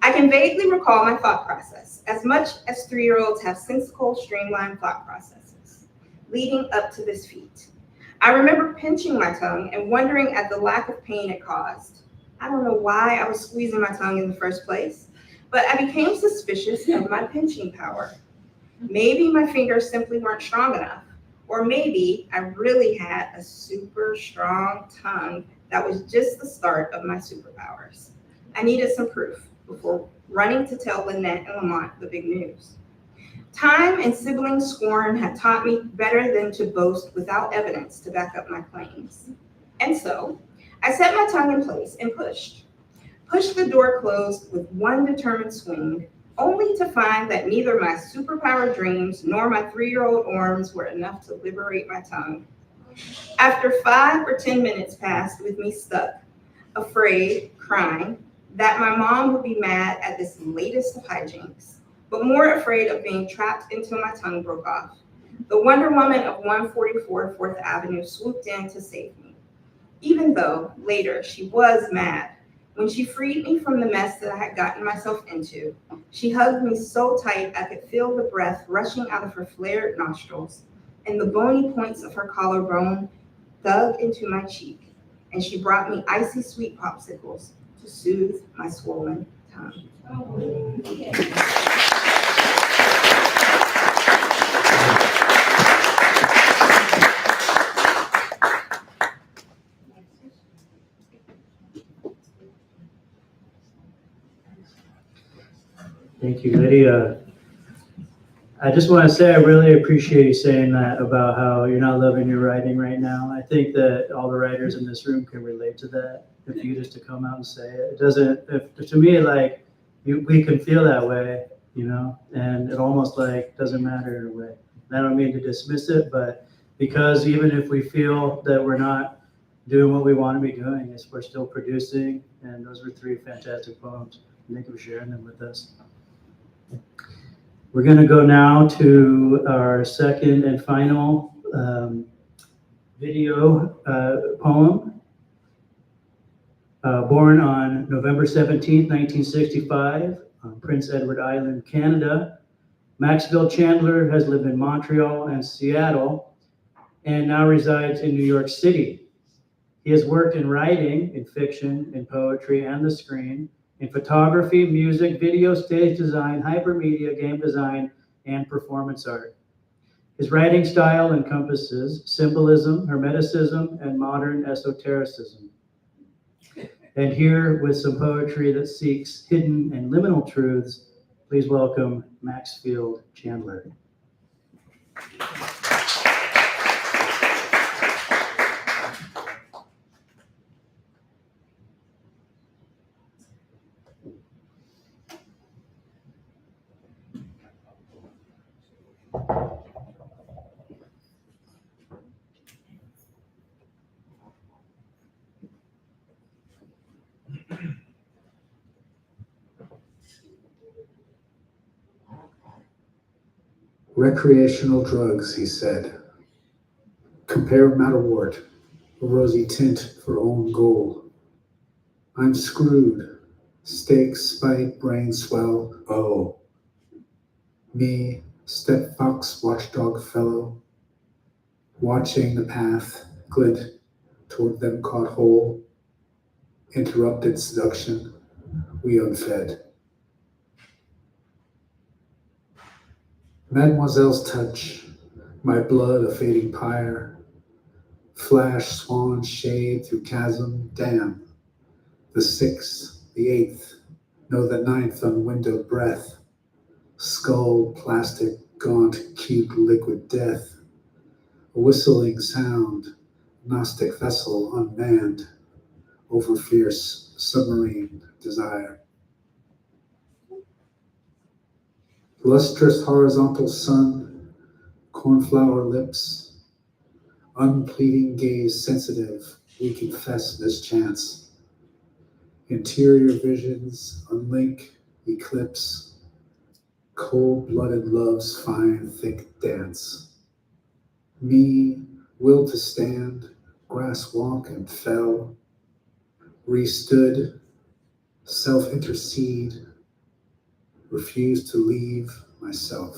I can vaguely recall my thought process, as much as 3-year-olds have sensical, streamlined thought processes, leading up to this feat. I remember pinching my tongue and wondering at the lack of pain it caused. I don't know why I was squeezing my tongue in the first place, but I became suspicious of my pinching power. Maybe my fingers simply weren't strong enough, or maybe I really had a super strong tongue that was just the start of my superpowers. I needed some proof before running to tell Lynette and Lamont the big news. Time and sibling scorn had taught me better than to boast without evidence to back up my claims. And so, I set my tongue in place and pushed the door closed with one determined swing, only to find that neither my superpower dreams nor my 3-year-old arms were enough to liberate my tongue. After 5 or 10 minutes passed with me stuck, afraid, crying, that my mom would be mad at this latest of hijinks, but more afraid of being trapped until my tongue broke off, the Wonder Woman of 144 4th Avenue swooped in to save me. Even though, later, she was mad. When she freed me from the mess that I had gotten myself into, she hugged me so tight I could feel the breath rushing out of her flared nostrils, and the bony points of her collarbone dug into my cheek, and she brought me icy sweet popsicles to soothe my swollen tongue. Thank you, Lydia. I just want to say I really appreciate you saying that about how you're not loving your writing right now. I think that all the writers in this room can relate to that. If you just to come out and say it, it doesn't. If, to me, like we can feel that way, you know, and it almost like doesn't matter in a way. And I don't mean to dismiss it, but because even if we feel that we're not doing what we want to be doing, is we're still producing. And those were 3 fantastic poems. Thank you for sharing them with us. We're going to go now to our second and final video poem. Born on November 17th, 1965, on Prince Edward Island, Canada, Maxfield Chandler has lived in Montreal and Seattle and now resides in New York City. He has worked in writing, in fiction, in poetry, and the screen, in photography, music, video, stage design, hypermedia, game design, and performance art. His writing style encompasses symbolism, hermeticism, and modern esotericism. And here, with some poetry that seeks hidden and liminal truths, please welcome Maxfield Chandler. Recreational drugs, he said. Compare Matterwort, a rosy tint for own goal. I'm screwed. Steak, spite, brain swell, oh. Me, step fox, watchdog fellow, watching the path glint toward them caught whole. Interrupted seduction, we unfed. Mademoiselle's touch, my blood a fading pyre, flash swan shade through chasm, damn, The 6th, the 8th, know the 9th on windowed breath. Skull, plastic, gaunt, cute, liquid death. A whistling sound, Gnostic vessel unmanned, over fierce submarine desire. Lustrous horizontal sun, cornflower lips, unpleading gaze sensitive, we confess mischance. Interior visions, unlink, eclipse, cold-blooded love's fine, thick dance. Me, will to stand, grass walk and fell, restood, self-intercede, refuse to leave myself.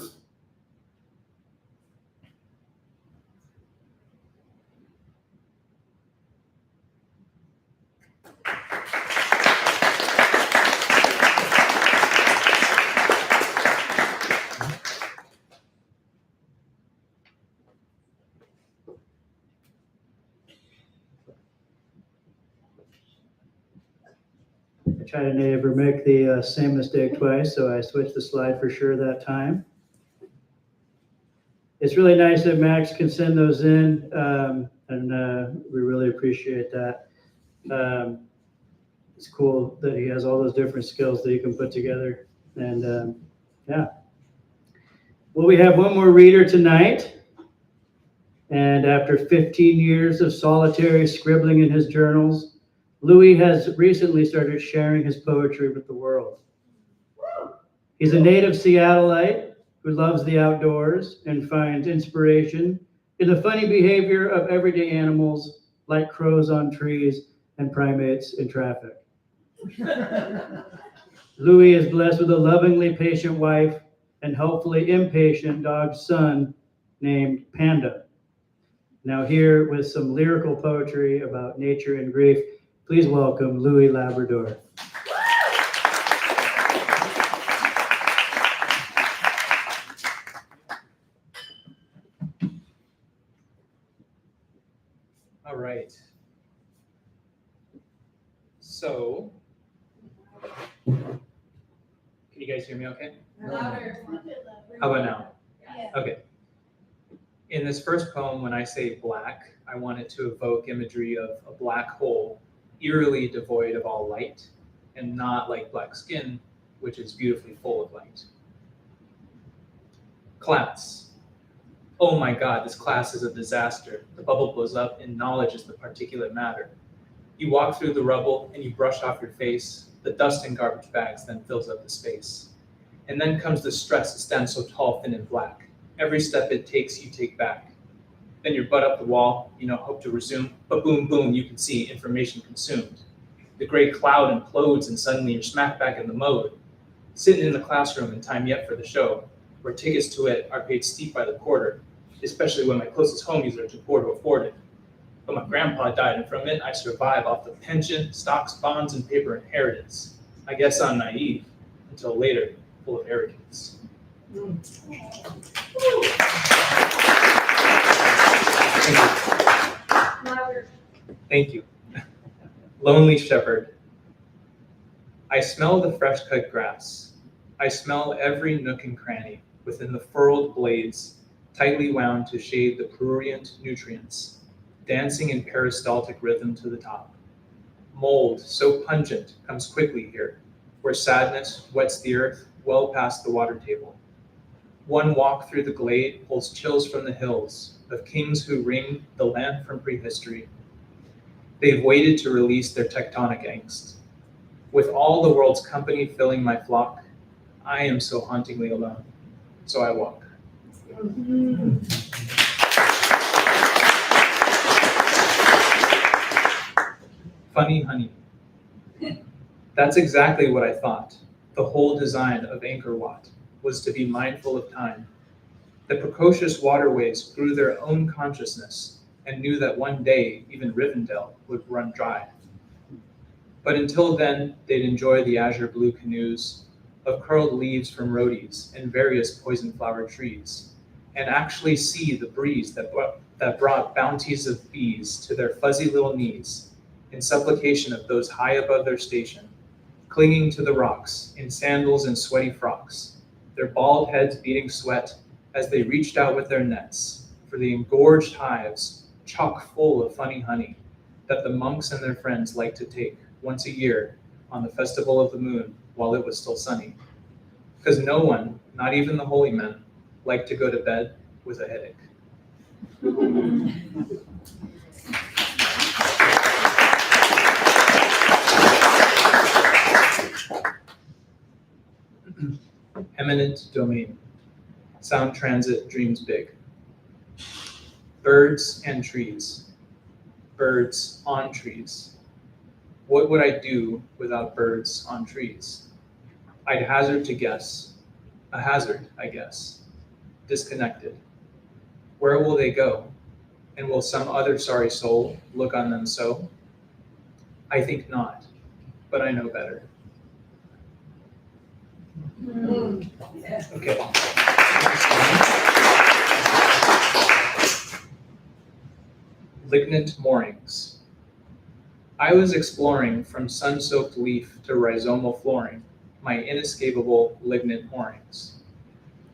I try to never make the same mistake twice, so I switched the slide for sure that time. It's really nice that Max can send those in, and we really appreciate that. It's cool that he has all those different skills that he can put together, and yeah. Well, we have one more reader tonight, and after 15 years of solitary scribbling in his journals, Louis has recently started sharing his poetry with the world. He's a native Seattleite who loves the outdoors and finds inspiration in the funny behavior of everyday animals like crows on trees and primates in traffic. Louis is blessed with a lovingly patient wife and helpfully impatient dog son named Panda. Now here with some lyrical poetry about nature and grief, please welcome Louis Labrador. All right. So, can you guys hear me okay? Louder. How about now? Yeah. Okay. In this first poem, when I say black, I want it to evoke imagery of a black hole, eerily devoid of all light, and not like black skin, which is beautifully full of light. Class. Oh my God, this class is a disaster. The bubble blows up and knowledge is the particulate matter. You walk through the rubble and you brush off your face. The dust in garbage bags then fills up the space. And then comes the stress to stand so tall, thin, and black. Every step it takes, you take back. Then you butt up the wall, hope to resume, but boom, boom, you can see information consumed. The gray cloud implodes and suddenly you're smack back in the mode. Sitting in the classroom in time yet for the show, where tickets to it are paid steep by the quarter, especially when my closest homies are too poor to afford it. But my grandpa died, and from it I survive off the pension, stocks, bonds, and paper inheritance. I guess I'm naive, until later, full of arrogance. Thank you. Lonely shepherd. I smell the fresh cut grass. I smell every nook and cranny within the furrowed blades, tightly wound to shade the prurient nutrients, dancing in peristaltic rhythm to the top. Mold, so pungent, comes quickly here, where sadness wets the earth well past the water table. One walk through the glade pulls chills from the hills of kings who ring the land from prehistory. They've waited to release their tectonic angst. With all the world's company filling my flock, I am so hauntingly alone, so I walk. Funny honey. That's exactly what I thought. The whole design of Angkor Wat was to be mindful of time. The precocious waterways grew their own consciousness and knew that one day even Rivendell would run dry. But until then, they'd enjoy the azure blue canoes of curled leaves from roadies and various poison flower trees, and actually see the breeze that brought bounties of bees to their fuzzy little knees, in supplication of those high above their station, clinging to the rocks in sandals and sweaty frocks, their bald heads beating sweat as they reached out with their nets for the engorged hives chock full of funny honey that the monks and their friends liked to take once a year on the festival of the moon while it was still sunny. Because no one, not even the holy men, liked to go to bed with a headache. Eminent domain. Sound transit dreams big. Birds and trees. Birds on trees. What would I do without birds on trees? I'd hazard to guess. A hazard, I guess. Disconnected. Where will they go? And will some other sorry soul look on them so? I think not, but I know better. Okay. Lignant moorings. I was exploring from sun-soaked leaf to rhizomal flooring, my inescapable lignant moorings.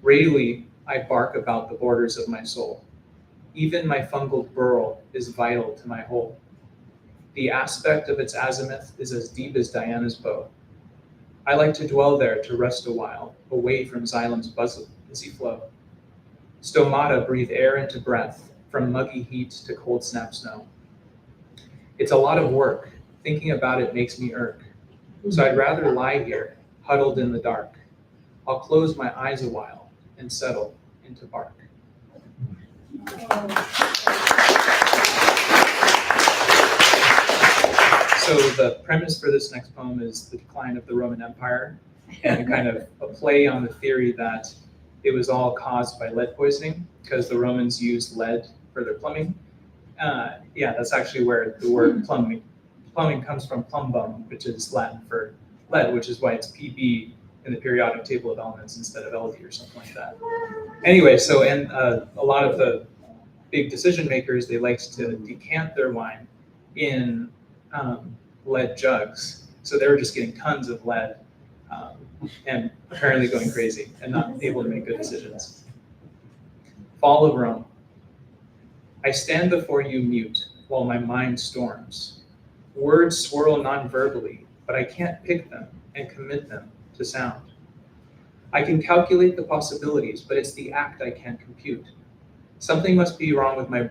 Rarely I bark about the borders of my soul. Even my fungal burrow is vital to my whole. The aspect of its azimuth is as deep as Diana's bow. I like to dwell there to rest a while, away from xylem's busy flow. Stomata breathe air into breath, from muggy heat to cold snap snow. It's a lot of work. Thinking about it makes me irk. So I'd rather lie here, huddled in the dark. I'll close my eyes a while and settle into bark. So the premise for this next poem is the decline of the Roman Empire, and kind of a play on the theory that it was all caused by lead poisoning because the Romans used lead for their plumbing. Yeah, that's actually where the word plumbing comes from, plumbum, which is Latin for lead, which is why it's Pb in the periodic table of elements instead of Lv or something like that. Anyway, so and a lot of the big decision makers, they liked to decant their wine in lead jugs. So they were just getting tons of lead and apparently going crazy and not able to make good decisions. Fall of Rome. I stand before you mute while my mind storms. Words swirl non-verbally, but I can't pick them and commit them to sound. I can calculate the possibilities, but it's the act I can't compute. Something must be wrong with my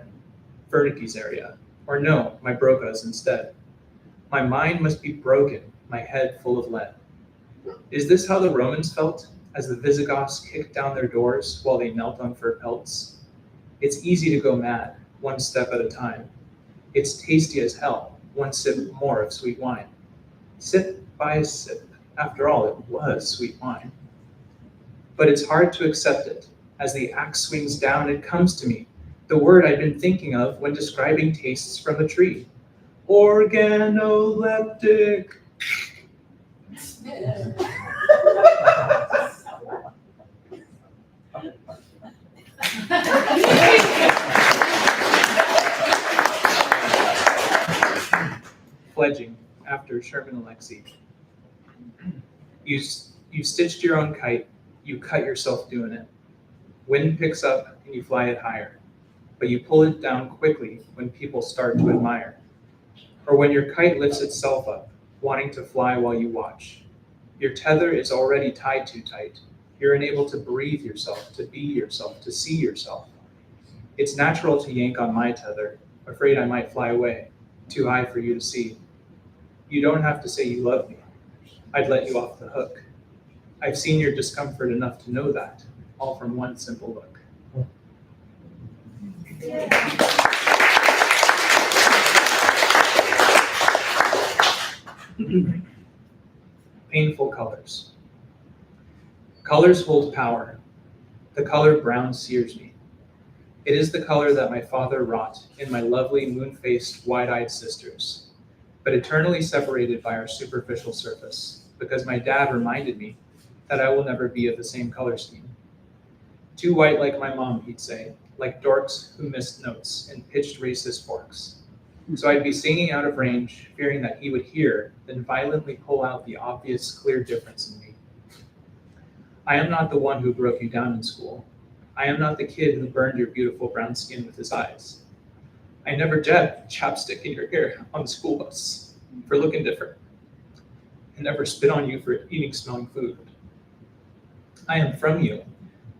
Wernicke's area, or no, my Broca's instead. My mind must be broken, my head full of lead. Is this how the Romans felt as the Visigoths kicked down their doors while they knelt on fur pelts? It's easy to go mad, one step at a time. It's tasty as hell, one sip more of sweet wine. Sip by sip, after all, it was sweet wine. But it's hard to accept it. As the axe swings down, it comes to me, the word I've been thinking of when describing tastes from a tree. Organoleptic. Fledging after Sherman Alexie. You stitched your own kite, you cut yourself doing it. Wind picks up and you fly it higher, but you pull it down quickly when people start to admire. Or when your kite lifts itself up, wanting to fly while you watch. Your tether is already tied too tight. You're unable to breathe yourself, to be yourself, to see yourself. It's natural to yank on my tether, afraid I might fly away, too high for you to see. You don't have to say you love me. I'd let you off the hook. I've seen your discomfort enough to know that, all from one simple look. Painful colors. Colors hold power. The color brown sears me. It is the color that my father wrought in my lovely moon-faced, wide-eyed sisters, but eternally separated by our superficial surface, because my dad reminded me that I will never be of the same color scheme. Too white like my mom, he'd say, like dorks who missed notes and pitched racist forks. So I'd be singing out of range, fearing that he would hear, then violently pull out the obvious, clear difference in me. I am not the one who broke you down in school. I am not the kid who burned your beautiful brown skin with his eyes. I never jabbed chapstick in your hair on the school bus for looking different. I never spit on you for eating smelling food. I am from you,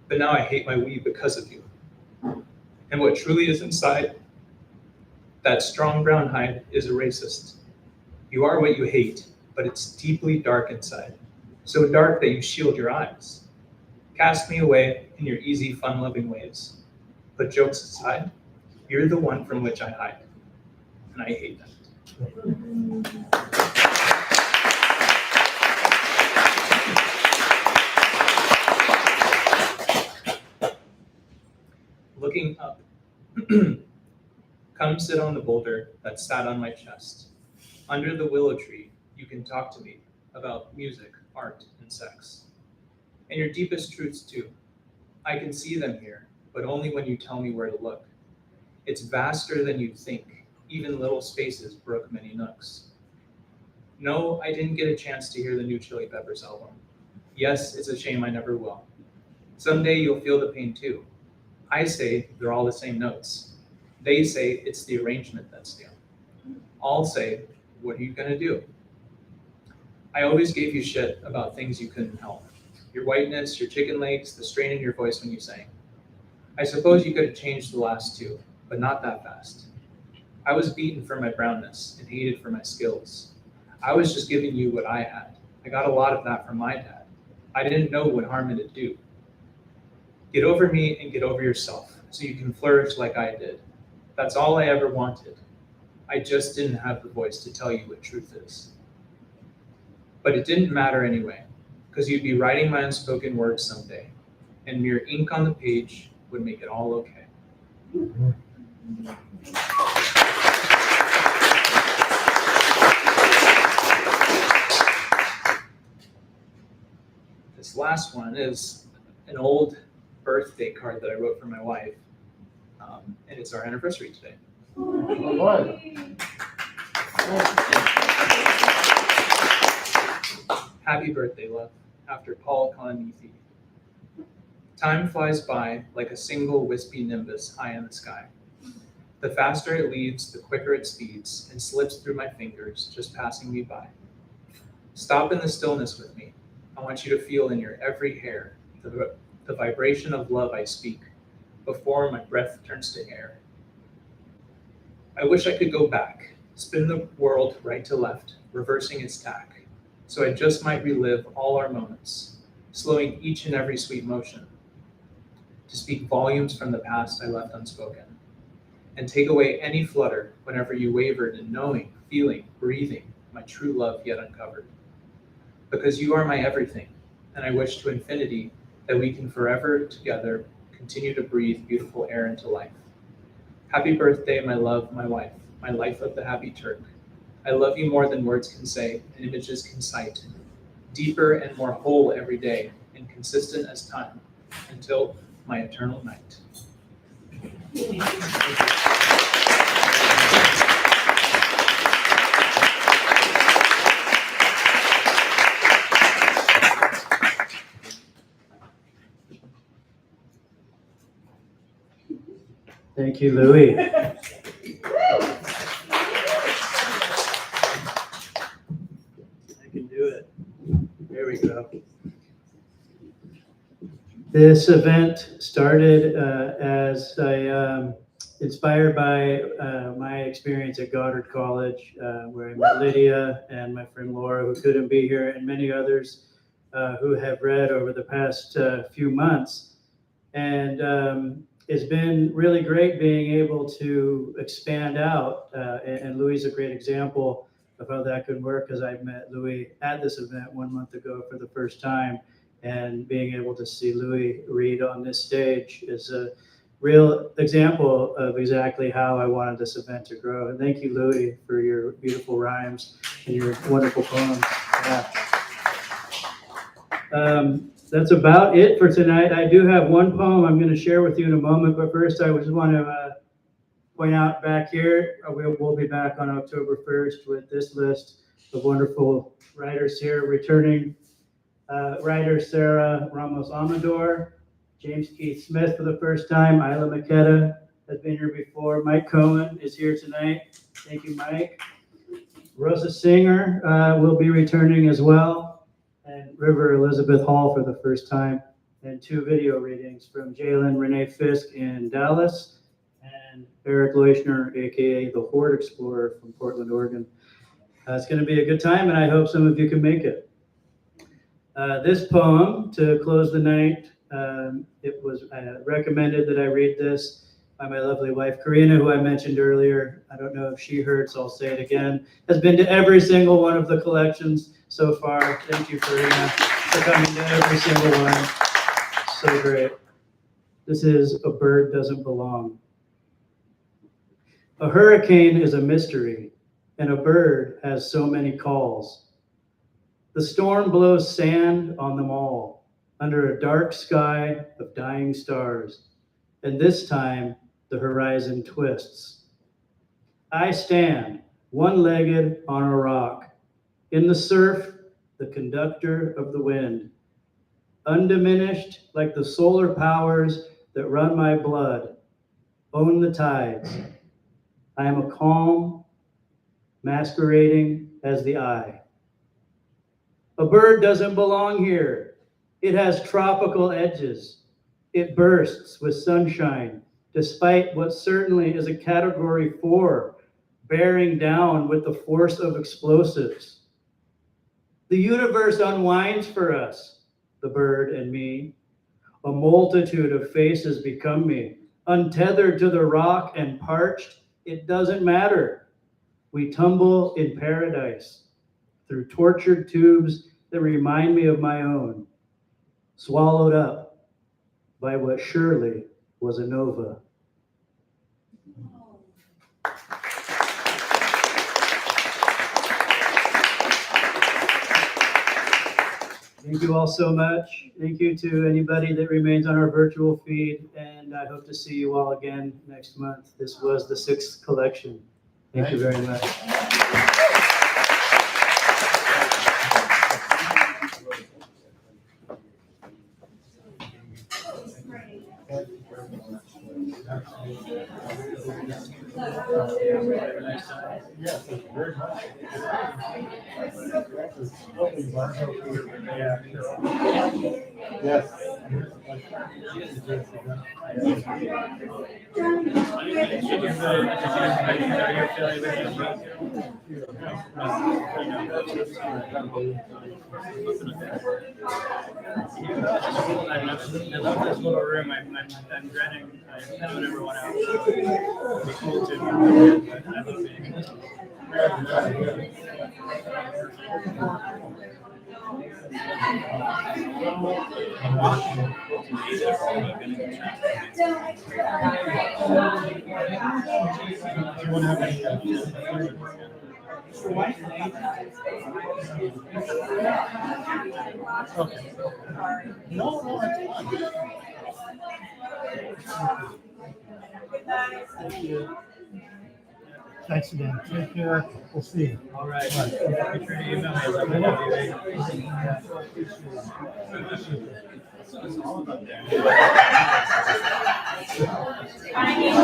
but now I hate my weed because of you. And what truly is inside that strong brown hide is a racist. You are what you hate, but it's deeply dark inside. So dark that you shield your eyes. Cast me away in your easy, fun-loving ways. But jokes aside, you're the one from which I hide. And I hate that. Looking up, come sit on the boulder that sat on my chest. Under the willow tree, you can talk to me about music, art, and sex. And your deepest truths too. I can see them here, but only when you tell me where to look. It's vaster than you'd think. Even little spaces brook many nooks. No, I didn't get a chance to hear the new Chili Peppers album. Yes, it's a shame I never will. Someday you'll feel the pain too. I say they're all the same notes. They say it's the arrangement that's new. I'll say, what are you gonna do? I always gave you shit about things you couldn't help. Your whiteness, your chicken legs, the strain in your voice when you sang. I suppose you could have changed the last two, but not that fast. I was beaten for my brownness and hated for my skills. I was just giving you what I had. I got a lot of that from my dad. I didn't know what harm it'd do. Get over me and get over yourself so you can flourish like I did. That's all I ever wanted. I just didn't have the voice to tell you what truth is. But it didn't matter anyway, because you'd be writing my unspoken words someday, and mere ink on the page would make it all okay. This last one is an old birthday card that I wrote for my wife, and it's our anniversary today. Happy birthday, love, after Paul Kalanithi. Time flies by like a single wispy nimbus high in the sky. The faster it leaves, the quicker it speeds and slips through my fingers, just passing me by. Stop in the stillness with me. I want you to feel in your every hair the vibration of love I speak before my breath turns to air. I wish I could go back, spin the world right to left, reversing its tack, so I just might relive all our moments, slowing each and every sweet motion, to speak volumes from the past I left unspoken, and take away any flutter whenever you wavered in knowing, feeling, breathing my true love yet uncovered. Because you are my everything, and I wish to infinity that we can forever together continue to breathe beautiful air into life. Happy birthday, my love, my wife, my life of the happy Turk. I love you more than words can say and images can cite. Deeper and more whole every day and consistent as time until my eternal night. Thank you, Louis. I can do it. There we go. This event started as inspired by my experience at Goddard College, where I met Lydia and my friend Laura, who couldn't be here, and many others who have read over the past few months. And it's been really great being able to expand out, and Louis is a great example of how that could work, because I met Louis at this event 1 month ago for the first time, and being able to see Louis read on this stage is a real example of exactly how I wanted this event to grow. And thank you, Louis, for your beautiful rhymes and your wonderful poems. Yeah. That's about it for tonight. I do have one poem I'm going to share with you in a moment, but first I just want to point out back here, we'll be back on October 1st with this list of wonderful writers here. Returning writer Sarah Ramos Amador, James Keith Smith for the first time, Isla Makeda has been here before, Mike Cohen is here tonight. Thank you, Mike. Rosa Singer will be returning as well, and River Elizabeth Hall for the first time, and 2 video readings from Jalen Renee Fisk in Dallas and Eric Leuschner, aka the Horde Explorer from Portland, Oregon. It's going to be a good time, and I hope some of you can make it. This poem to close the night, it was recommended that I read this by my lovely wife, Karina, who I mentioned earlier. I don't know if she heard, so I'll say it again. Has been to every single one of the collections so far. Thank you, Karina, for coming to every single one. So great. This is A Bird Doesn't Belong. A hurricane is a mystery, and a bird has so many calls. The storm blows sand on them all, under a dark sky of dying stars, and this time the horizon twists. I stand one-legged on a rock, in the surf, the conductor of the wind, undiminished like the solar powers that run my blood, own the tides. I am a calm, masquerading as the eye. A bird doesn't belong here. It has tropical edges. It bursts with sunshine, despite what certainly is a Category 4, bearing down with the force of explosives. The universe unwinds for us, the bird and me. A multitude of faces become me, untethered to the rock and parched. It doesn't matter. We tumble in paradise through tortured tubes that remind me of my own, swallowed up by what surely was a nova. Thank you all so much. Thank you to anybody that remains on our virtual feed, and I hope to see you all again next month. This was the 6th collection. Thank you very much. I love this little room. I'm dreading. I don't ever want to. It'd be cool to, but I love it. Okay. No, it's fine. Thank you. Thanks again. Take care. We'll see you. All right. Be sure to email me. I love it.